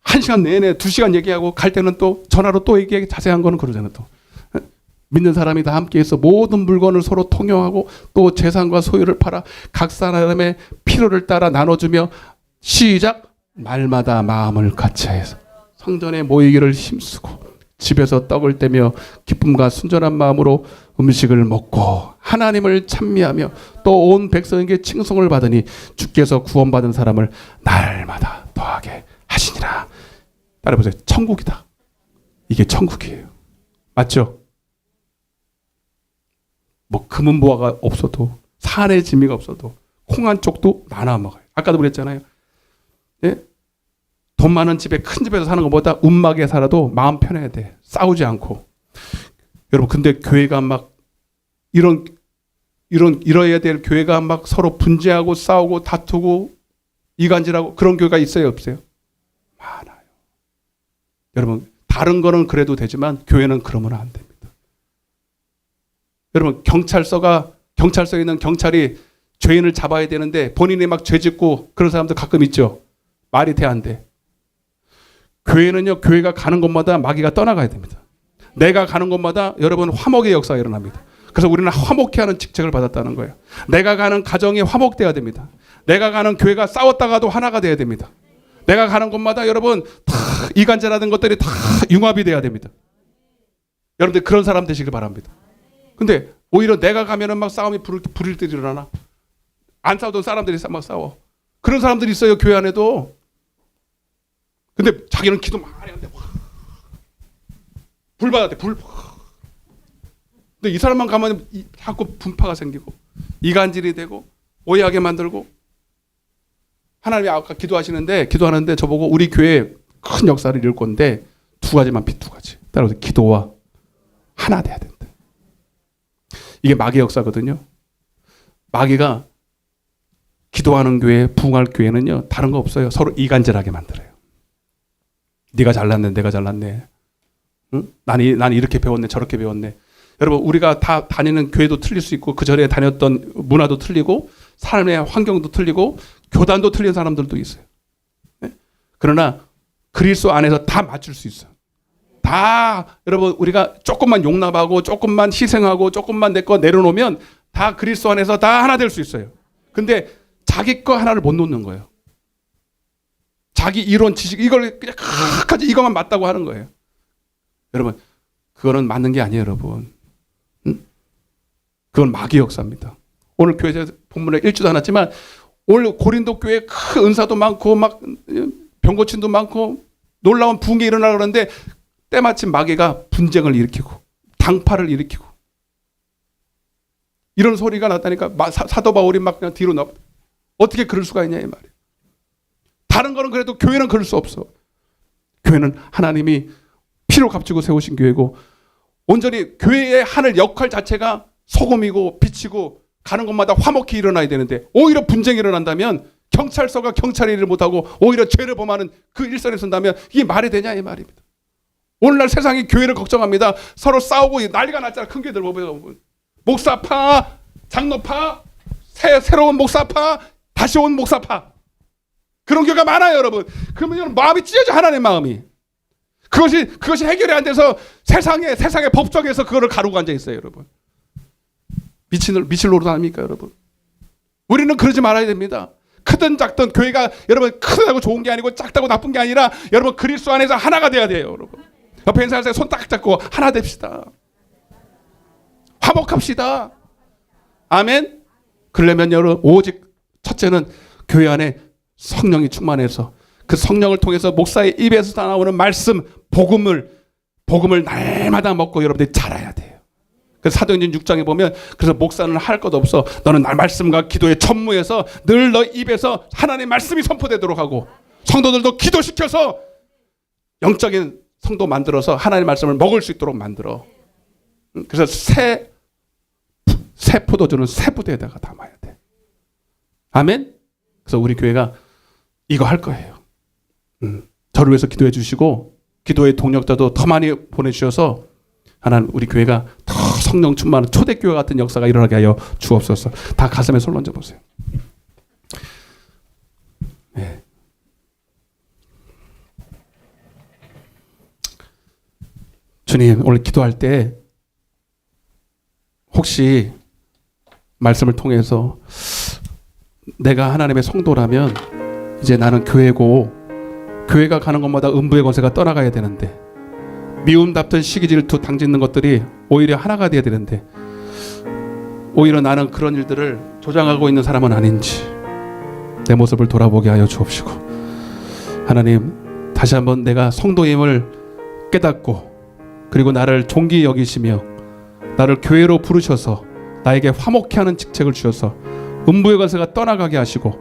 1시간 내내 2시간 얘기하고 갈 때는 또 전화로 또 얘기하기 자세한 거는 그러잖아 또. 믿는 사람이 다 함께해서 모든 물건을 서로 통용하고 또 재산과 소유를 팔아 각 사람의 필요를 따라 나눠주며 시작 날마다 마음을 같이해서 성전에 모이기를 힘쓰고 집에서 떡을 떼며 기쁨과 순전한 마음으로 음식을 먹고 하나님을 찬미하며 또 온 백성에게 칭송을 받으니 주께서 구원받은 사람을 날마다 더하게 하시니라. 따라해보세요. 천국이다. 이게 천국이에요. 맞죠? 뭐 금은보화가 없어도 산의 지미가 없어도 콩 한 쪽도 나눠 먹어요. 아까도 그랬잖아요. 예? 돈 많은 집에 큰 집에서 사는 것보다 움막에 살아도 마음 편해야 돼. 싸우지 않고. 여러분 근데 교회가 막 이러야 될 교회가 막 서로 분쟁하고 싸우고 다투고 이간질하고 그런 교회가 있어요, 없어요? 많아요. 여러분 다른 거는 그래도 되지만 교회는 그러면 안 됩니다. 여러분 경찰서에 있는 경찰이 죄인을 잡아야 되는데 본인이 막 죄 짓고 그런 사람도 가끔 있죠. 말이 돼, 안 돼? 교회는요, 교회가 가는 곳마다 마귀가 떠나가야 됩니다. 내가 가는 곳마다 여러분 화목의 역사가 일어납니다. 그래서 우리는 화목케 하는 직책을 받았다는 거예요. 내가 가는 가정이 화목돼야 됩니다. 내가 가는 교회가 싸웠다가도 하나가 돼야 됩니다. 내가 가는 곳마다 여러분 다 이간질하는 것들이 다 융합이 돼야 됩니다. 여러분들 그런 사람 되시길 바랍니다. 근데 오히려 내가 가면은 막 싸움이 부릴 때 일어나나? 안 싸우던 사람들이 막 싸워. 그런 사람들이 있어요, 교회 안에도. 근데 자기는 기도 많이 하는데 불 받았대, 불. 근데 이 사람만 가면 자꾸 분파가 생기고 이간질이 되고 오해하게 만들고. 하나님이 아까 기도하는데 저보고 우리 교회 큰 역사를 이룰 건데 두 가지만 두 가지. 따라서 기도와 하나 돼야 된다. 이게 마귀의 역사거든요. 마귀가 기도하는 교회, 부흥할 교회는요 다른 거 없어요. 서로 이간질하게 만들어요. 네가 잘났네, 내가 잘났네. 응? 난 이렇게 배웠네, 저렇게 배웠네. 여러분 우리가 다 다니는 교회도 틀릴 수 있고 그 전에 다녔던 문화도 틀리고 삶의 환경도 틀리고 교단도 틀린 사람들도 있어요. 네? 그러나 그리스도 안에서 다 맞출 수 있어요. 다 여러분 우리가 조금만 용납하고 조금만 희생하고 조금만 내 거 내려놓으면 다 그리스도 안에서 다 하나 될 수 있어요. 근데 자기 거 하나를 못 놓는 거예요. 자기 이론 지식 이걸 그냥 끝까지 이것만 맞다고 하는 거예요. 여러분 그거는 맞는 게 아니에요, 여러분. 응? 그건 마귀 역사입니다. 오늘 교회 본문에 읽지도 않았지만 오늘 고린도 교회에 큰 은사도 많고 막 병고침도 많고 놀라운 부흥이 일어나고 그러는데 때마침 마귀가 분쟁을 일으키고 당파를 일으키고 이런 소리가 났다니까 사도 바울이 막 그냥 뒤로 나. 어떻게 그럴 수가 있냐 이 말이에요. 다른 거는 그래도 교회는 그럴 수 없어. 교회는 하나님이 피로 값지고 세우신 교회고 온전히 교회의 하늘 역할 자체가 소금이고 빛이고 가는 곳마다 화목히 일어나야 되는데 오히려 분쟁이 일어난다면 경찰서가 경찰 일을 못하고 오히려 죄를 범하는 그 일선에 선다면 이게 말이 되냐 이 말입니다. 오늘날 세상이 교회를 걱정합니다. 서로 싸우고 난리가 났잖아. 큰 교회들 보면 목사파, 장로파, 새로운 목사파, 다시 온 목사파 그런 교회가 많아요, 여러분. 그러면 마음이 찢어져 하나님의 마음이. 그것이 해결이 안 돼서 세상의 법정에서 그거를 가르고 앉아 있어요, 여러분. 미칠 노릇 아닙니까, 여러분? 우리는 그러지 말아야 됩니다. 크든 작든 교회가 여러분 크다고 좋은 게 아니고 작다고 나쁜 게 아니라 여러분 그리스도 안에서 하나가 돼야 돼요, 여러분. 옆에 있는 사람한테 손 딱 잡고 하나 됩시다. 화목합시다. 아멘. 그러려면 여러분 오직 첫째는 교회 안에 성령이 충만해서 그 성령을 통해서 목사의 입에서 나오는 말씀, 복음을 날마다 먹고 여러분들이 자라야 돼요. 그래서 사도행전 6장에 보면 그래서 목사는 할 것 없어. 너는 날 말씀과 기도에 천무해서 늘 너 입에서 하나님의 말씀이 선포되도록 하고 성도들도 기도시켜서 영적인 성도 만들어서 하나님의 말씀을 먹을 수 있도록 만들어. 그래서 새 포도주는 새 부대에다가 담아야 돼. 아멘. 그래서 우리 교회가 이거 할 거예요. 저를 위해서 기도해 주시고 기도의 동력자도 더 많이 보내주셔서 하나님 우리 교회가 더 성령 충만한 초대교회 같은 역사가 일어나게 하여 주옵소서. 다 가슴에 손 얹어 보세요. 네. 주님 오늘 기도할 때 혹시 말씀을 통해서 내가 하나님의 성도라면 이제 나는 교회가 가는 곳마다 음부의 권세가 떠나가야 되는데 미움답던 시기 질투 당짓는 것들이 오히려 하나가 돼야 되는데 오히려 나는 그런 일들을 조장하고 있는 사람은 아닌지 내 모습을 돌아보게 하여 주옵시고 하나님 다시 한번 내가 성도임을 깨닫고 그리고 나를 존귀히 여기시며 나를 교회로 부르셔서 나에게 화목케 하는 직책을 주셔서 음부의 권세가 떠나가게 하시고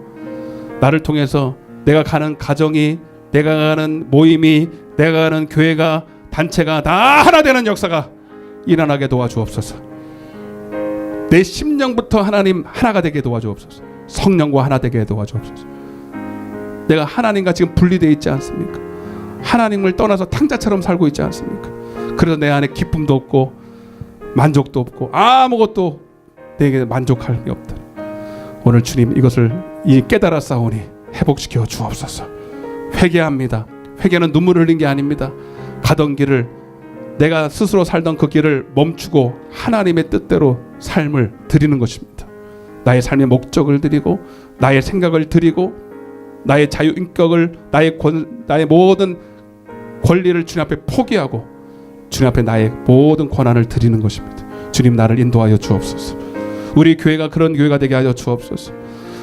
나를 통해서 내가 가는 가정이 내가 가는 모임이 내가 가는 교회가 단체가 다 하나 되는 역사가 일어나게 도와주옵소서. 내 심령부터 하나님 하나가 되게 도와주옵소서. 성령과 하나 되게 도와주옵소서. 내가 하나님과 지금 분리되어 있지 않습니까? 하나님을 떠나서 탕자처럼 살고 있지 않습니까? 그래서 내 안에 기쁨도 없고 만족도 없고 아무것도 내게 만족할 게 없다. 오늘 주님 이것을 깨달아 싸우니 회복시켜 주옵소서. 회개합니다. 회개는 눈물을 흘린 게 아닙니다. 가던 길을 내가 스스로 살던 그 길을 멈추고 하나님의 뜻대로 삶을 드리는 것입니다. 나의 삶의 목적을 드리고 나의 생각을 드리고 나의 자유인격을 나의 모든 권리를 주님 앞에 포기하고 주님 앞에 나의 모든 권한을 드리는 것입니다. 주님 나를 인도하여 주옵소서. 우리 교회가 그런 교회가 되게 하여 주옵소서.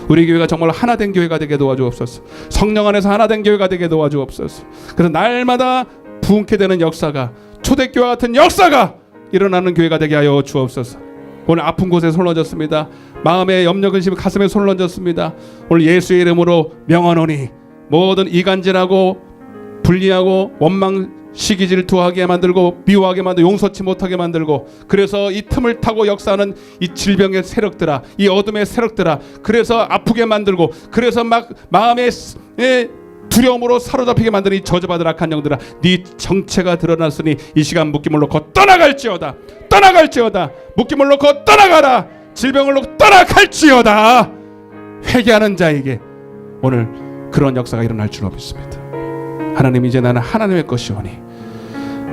우리 교회가 정말 하나된 교회가 되게 도와주옵소서. 성령 안에서 하나된 교회가 되게 도와주옵소서. 그래서 날마다 부흥케 되는 역사가 초대교회 같은 역사가 일어나는 교회가 되게 하여 주옵소서. 오늘 아픈 곳에 손을 얹었습니다. 마음에 염려 근심 가슴에 손을 얹었습니다. 오늘 예수의 이름으로 명하노니 모든 이간질하고 분리하고 원망 시기 질투하게 만들고 미워하게 만들고 용서치 못하게 만들고 그래서 이 틈을 타고 역사하는 이 질병의 세력들아 이 어둠의 세력들아 그래서 아프게 만들고 그래서 막 마음의 두려움으로 사로잡히게 만드는 이 저주받은 악한 영들아 네 정체가 드러났으니 이 시간 묶임을 놓고 떠나갈지어다 묶임을 놓고 떠나가라 질병을 놓고 떠나갈지어다. 회개하는 자에게 오늘 그런 역사가 일어날 줄 믿습니다. 하나님 이제 나는 하나님의 것이오니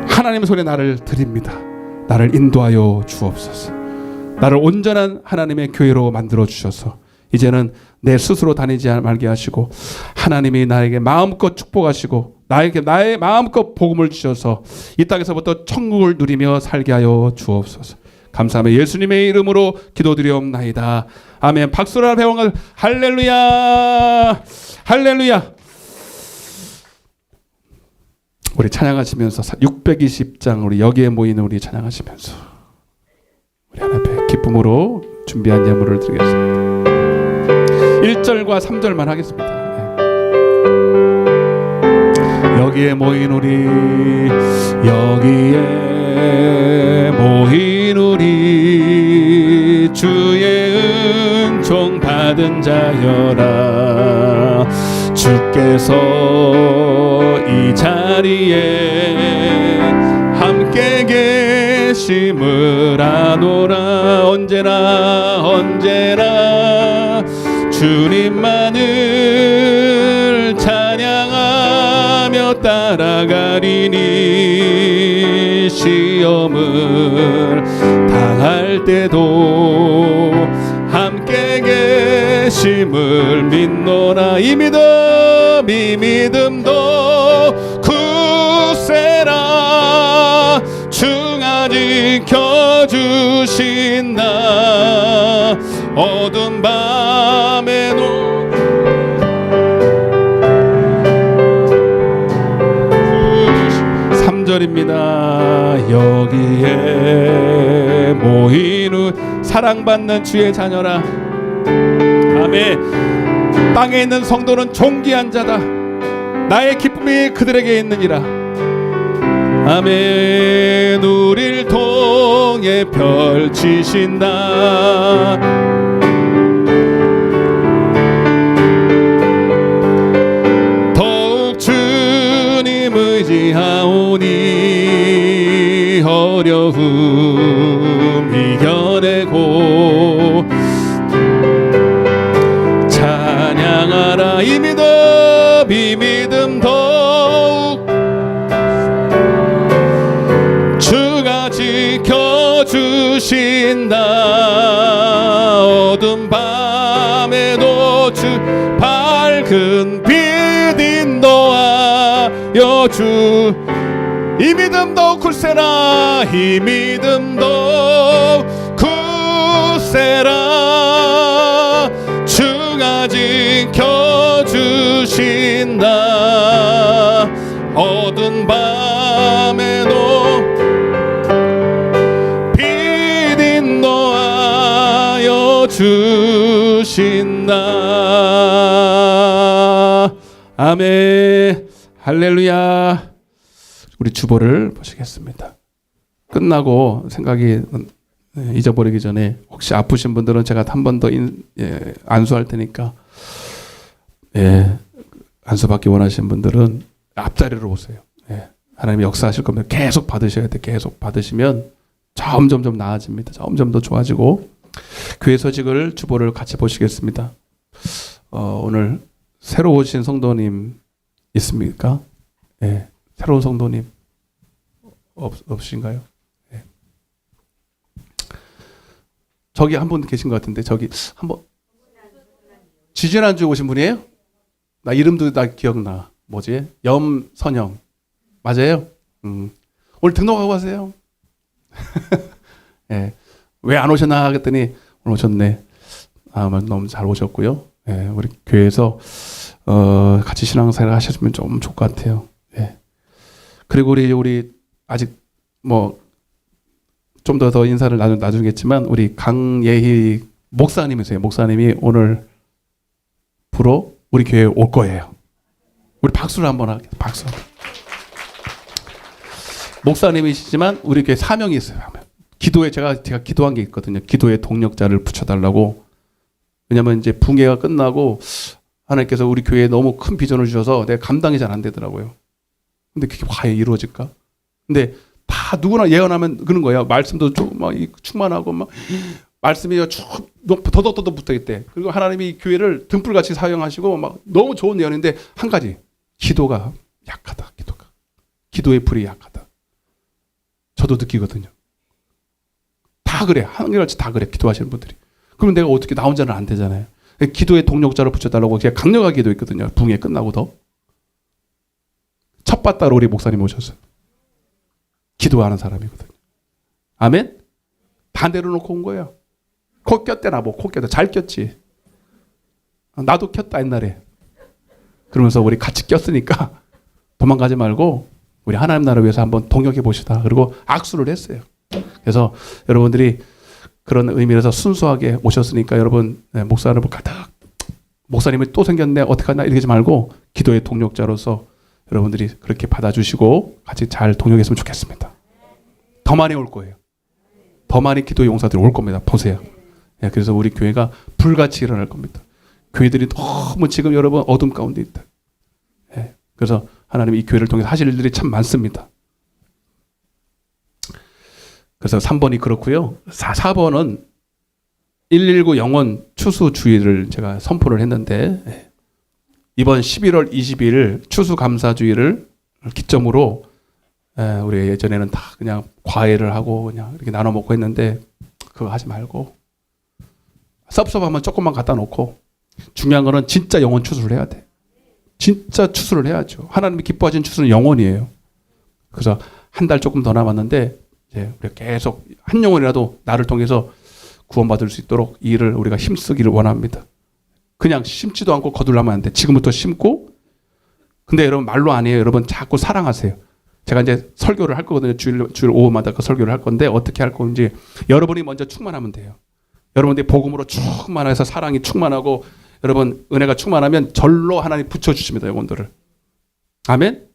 하나님 손에 나를 드립니다. 나를 인도하여 주옵소서. 나를 온전한 하나님의 교회로 만들어 주셔서 이제는 내 스스로 다니지 말게 하시고 하나님이 나에게 마음껏 축복하시고 나의 마음껏 복음을 주셔서 이 땅에서부터 천국을 누리며 살게 하여 주옵소서. 감사하며 예수님의 이름으로 기도드리옵나이다. 아멘. 박수를 배워가 할렐루야 할렐루야. 우리 찬양하시면서 620장 우리 여기에 모이는 우리 찬양하시면서 우리 하나님 기쁨으로 준비한 예물을 드리겠습니다. 1절과 3절만 하겠습니다. 여기에 모인 우리 주의 은총 받은 자여라. 주께서 이 자리에 함께 계심을 아노라. 언제나 주님만을 찬양하며 따라가리니 시험을 당할 때도 함께 계심을 믿노라. 이 믿음도 굳세라. 주가 지켜주신다. 어두운 밤에도 3절입니다. 여기에 모인 사랑받는 주의 자녀라. 아멘. 땅에 있는 성도는 존귀한 자다. 나의 기쁨이 그들에게 있느니라. 아멘. 우릴 통해 펼치신다. 더욱 주님 의지하오니 어려움 이겨내고 찬양하라. 이 믿음 더욱 주가 지켜주신다. 어두운 밤에도 주 밝은 빛 인도하여 주. 이 믿음 더욱 굳세라. 이 믿음 더욱 굳세라. 주가 지켜주신다. 어두운 밤에도 빛 인도하여 주신다. 아멘. 할렐루야. 우리 주보를 보시겠습니다. 끝나고 생각이 잊어버리기 전에 혹시 아프신 분들은 제가 한 번 더 안수할 테니까 안수받기 원하시는 분들은 앞자리로 오세요. 하나님이 역사하실 겁니다. 계속 받으셔야 돼. 계속 받으시면 점점 나아집니다. 점점 더 좋아지고. 교회 소식을 주보를 같이 보시겠습니다. 오늘 새로 오신 성도님 있습니까? 새로운 성도님 없으신가요? 네. 저기 한 분 계신 것 같은데 저기 한번 지지난주 오신 분이에요? 나 이름도 나 기억나. 뭐지? 염선영 맞아요? 오늘 등록하고 가세요. 예. 왜 안 오셨나 했더니 오늘 오셨네. 아, 너무 잘 오셨고요. 예, 우리 교회에서 같이 신앙생활 하셨으면 좀 좋을 것 같아요. 예. 그리고 우리 아직 뭐 좀 더 인사를 나누겠지만 우리 강예희 목사님이세요. 목사님이 오늘 부로 우리 교회에 올 거예요. 우리 박수를 한번 하겠습니다. 박수. 목사님이시지만 우리 교회 사명이 있어요. 기도에 제가 기도한 게 있거든요. 기도의 동력자를 붙여달라고. 왜냐하면 이제 붕괴가 끝나고 하나님께서 우리 교회에 너무 큰 비전을 주셔서 내가 감당이 잘 안 되더라고요. 근데 그게 과연 이루어질까? 근데 다 누구나 예언하면 그런 거예요. 말씀도 좀 막 충만하고 막 말씀이 쭉 더덕더덕 붙어있대. 그리고 하나님이 교회를 등불같이 사용하시고 막 너무 좋은 예언인데 한 가지 기도가 약하다. 기도의 불이 약하다. 저도 느끼거든요. 다 그래. 한결같이 다 그래. 기도하시는 분들이. 그러면 내가 어떻게 나 혼자는 안 되잖아요. 기도의 동력자를 붙여달라고 그냥 강력하게 기도했거든요. 붕괴 끝나고 더. 첫 바따로 우리 목사님 오셨어요. 기도하는 사람이거든요. 아멘? 반대로 놓고 온 거예요. 코 꼈대나 뭐 코 꼈다. 잘 꼈지. 나도 꼈다 옛날에. 그러면서 우리 같이 꼈으니까 도망가지 말고 우리 하나님 나라 위해서 한번 동역해 보시다. 그리고 악수를 했어요. 그래서 여러분들이 그런 의미에서 순수하게 오셨으니까 여러분 목사님을 가득 목사님이 또 생겼네 어떡하나 이러지 말고 기도의 동력자로서 여러분들이 그렇게 받아주시고 같이 잘 동역했으면 좋겠습니다. 더 많이 올 거예요. 더 많이 기도의 용사들이 올 겁니다. 보세요. 그래서 우리 교회가 불같이 일어날 겁니다. 교회들이 너무 지금 여러분 어둠 가운데 있다. 그래서 하나님 이 교회를 통해서 하실 일들이 참 많습니다. 그래서 3번이 그렇고요. 4번은 119 영혼 추수 주의를 제가 선포를 했는데 이번 11월 20일 추수 감사 주의를 기점으로 우리 예전에는 다 그냥 과외를 하고 그냥 이렇게 나눠 먹고 했는데 그거 하지 말고 섭섭하면 조금만 갖다 놓고 중요한 거는 진짜 영혼 추수를 해야 돼. 진짜 추수를 해야죠. 하나님이 기뻐하시는 추수는 영혼이에요. 그래서 한 달 조금 더 남았는데 이제 우리가 계속 한 영혼이라도 나를 통해서 구원받을 수 있도록 이 일을 우리가 힘쓰기를 원합니다. 그냥 심지도 않고 거둘러면 안 돼. 지금부터 심고. 근데 여러분 말로 아니에요. 여러분 자꾸 사랑하세요. 제가 이제 설교를 할 거거든요. 주일 오후마다 그 설교를 할 건데 어떻게 할 건지 여러분이 먼저 충만하면 돼요. 여러분들이 복음으로 충만해서 사랑이 충만하고 여러분 은혜가 충만하면 절로 하나님 붙여주십니다. 영혼들을. 아멘?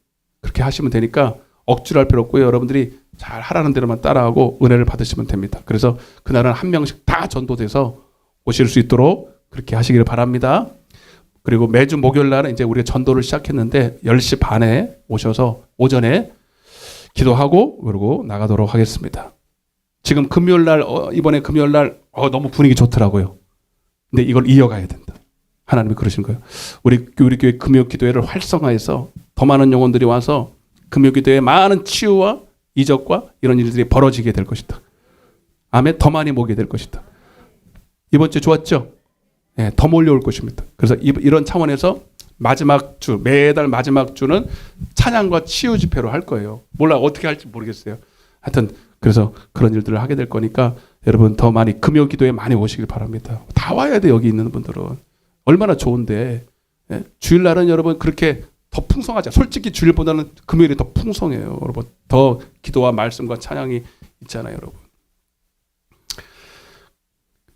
그렇게 하시면 되니까 억지로 할 필요 없고요. 여러분들이 잘 하라는 대로만 따라하고 은혜를 받으시면 됩니다. 그래서 그날은 한 명씩 다 전도돼서 오실 수 있도록 그렇게 하시기를 바랍니다. 그리고 매주 목요일 날은 이제 우리가 전도를 시작했는데 10시 반에 오셔서 오전에 기도하고 그러고 나가도록 하겠습니다. 지금 금요일 날 이번에 금요일 날 너무 분위기 좋더라고요. 근데 이걸 이어가야 된다. 하나님이 그러신 거예요. 우리 교회 금요 기도회를 활성화해서 더 많은 영혼들이 와서 금요 기도회에 많은 치유와 이적과 이런 일들이 벌어지게 될 것이다. 아멘. 더 많이 모게 될 것이다. 이번 주 좋았죠? 네, 더 몰려올 것입니다. 그래서 이런 차원에서 마지막 주, 매달 마지막 주는 찬양과 치유 집회로 할 거예요. 몰라 어떻게 할지 모르겠어요. 하여튼 그래서 그런 일들을 하게 될 거니까 여러분 더 많이 금요 기도에 많이 오시길 바랍니다. 다 와야 돼. 여기 있는 분들은. 얼마나 좋은데. 예? 주일날은 여러분 그렇게 더 풍성하죠. 솔직히 주일보다는 금요일이 더 풍성해요. 여러분 더 기도와 말씀과 찬양이 있잖아요. 여러분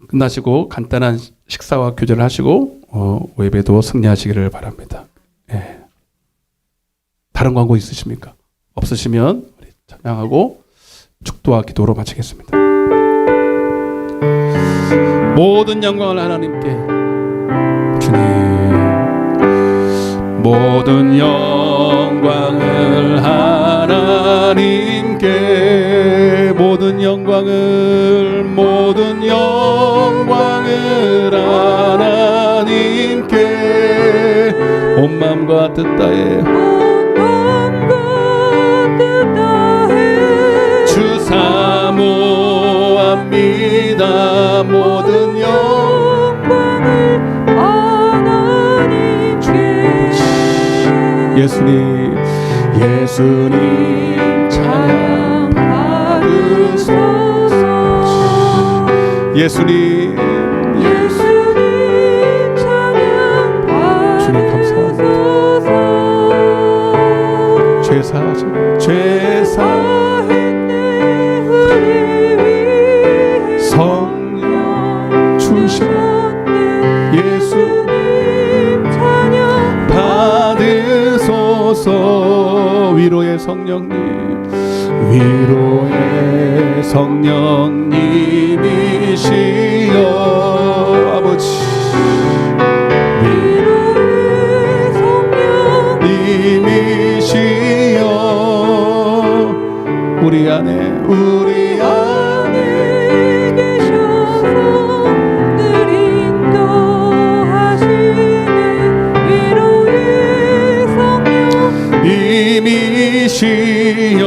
끝나시고 간단한 식사와 교제를 하시고 예배도 승리하시기를 바랍니다. 예. 다른 광고 있으십니까? 없으시면 우리 찬양하고 축도와 기도로 마치겠습니다. 모든 영광을 하나님께 주님 모든 영광을 하나님께 모든 영광을 하나님께 온 마음과 뜻 다해 모든 영광을 하나님께 예수님 찬양 받으소서. 예수님 찬양 주님 받으소서. 죄사 성령 주셨네 예수 찬양 받으소서. 위로의 성령님이시여 아버지 위로의 님이시여 우리 안에 계셔서 늘 인도하시네. 위로의 성령 님이시여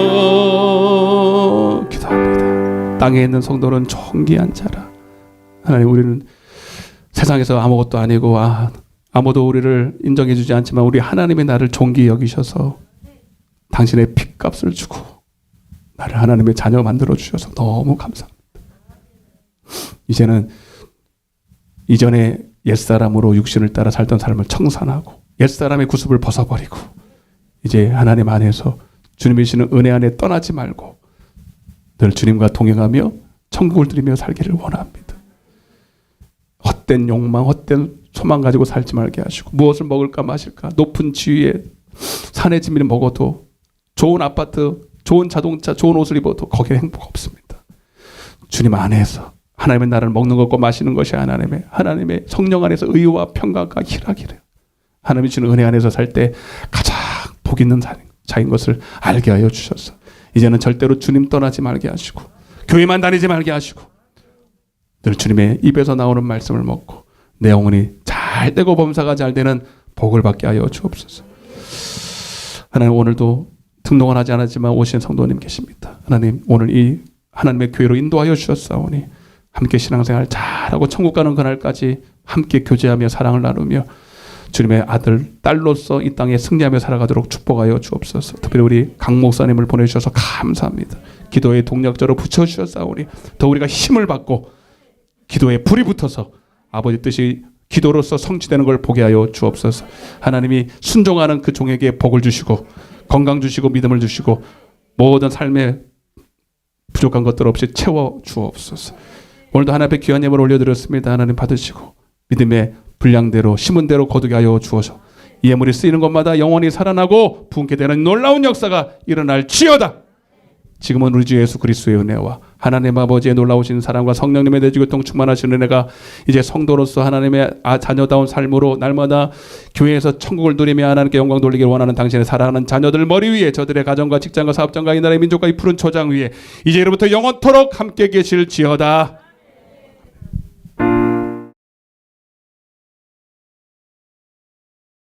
기도합니다. 땅에 있는 성도는 존귀한 자라. 하나님 우리는 세상에서 아무것도 아니고 아무도 우리를 인정해주지 않지만 우리 하나님의 나를 존귀히 여기셔서 당신의 핏값을 주고 나를 하나님의 자녀 만들어 주셔서 너무 감사합니다. 이제는 이전에 옛사람으로 육신을 따라 살던 삶을 청산하고 옛사람의 구습을 벗어버리고 이제 하나님 안에서 주님이 주시는 은혜 안에 떠나지 말고 늘 주님과 동행하며 천국을 누리며 살기를 원합니다. 헛된 욕망, 헛된 소망 가지고 살지 말게 하시고 무엇을 먹을까 마실까 높은 지위에 산의 진미를 먹어도 좋은 아파트, 좋은 자동차, 좋은 옷을 입어도 거기에 행복 없습니다. 주님 안에서 하나님의 나라를 먹는 것과 마시는 것이 하나님의 성령 안에서 의와 평강과 희락이래요. 하나님이 주는 은혜 안에서 살 때 가장 복 있는 자인 것을 알게 하여 주셔서 이제는 절대로 주님 떠나지 말게 하시고 교회만 다니지 말게 하시고 늘 주님의 입에서 나오는 말씀을 먹고 내 영혼이 잘 되고 범사가 잘 되는 복을 받게 하여 주옵소서. 하나님 오늘도 등록은 하지 않았지만 오신 성도님 계십니다. 하나님 오늘 이 하나님의 교회로 인도하여 주셨사오니 함께 신앙생활 잘하고 천국 가는 그날까지 함께 교제하며 사랑을 나누며 주님의 아들, 딸로서 이 땅에 승리하며 살아가도록 축복하여 주옵소서. 특별히 우리 강 목사님을 보내주셔서 감사합니다. 기도의 동력자로 붙여주셨사오니 더 우리가 힘을 받고 기도에 불이 붙어서 아버지 뜻이 기도로서 성취되는 걸 보게 하여 주옵소서. 하나님이 순종하는 그 종에게 복을 주시고 건강 주시고 믿음을 주시고 모든 삶에 부족한 것들 없이 채워 주옵소서. 오늘도 하나님 앞에 귀한 예물 올려드렸습니다. 하나님 받으시고 믿음의 분량대로 심은 대로 거두게 하여 주어서 이 예물이 쓰이는 곳마다 영원히 살아나고 부흥케 되는 놀라운 역사가 일어날지어다. 지금은 우리 주 예수 그리스도의 은혜와 하나님 아버지의 놀라우신 사랑과 성령님의 내주교통 충만하신 은혜가 이제 성도로서 하나님의 자녀다운 삶으로 날마다 교회에서 천국을 누리며 하나님께 영광 돌리기를 원하는 당신의 사랑하는 자녀들 머리 위에 저들의 가정과 직장과 사업장과 이 나라의 민족과 이 푸른 초장 위에 이제로부터 영원토록 함께 계실지어다.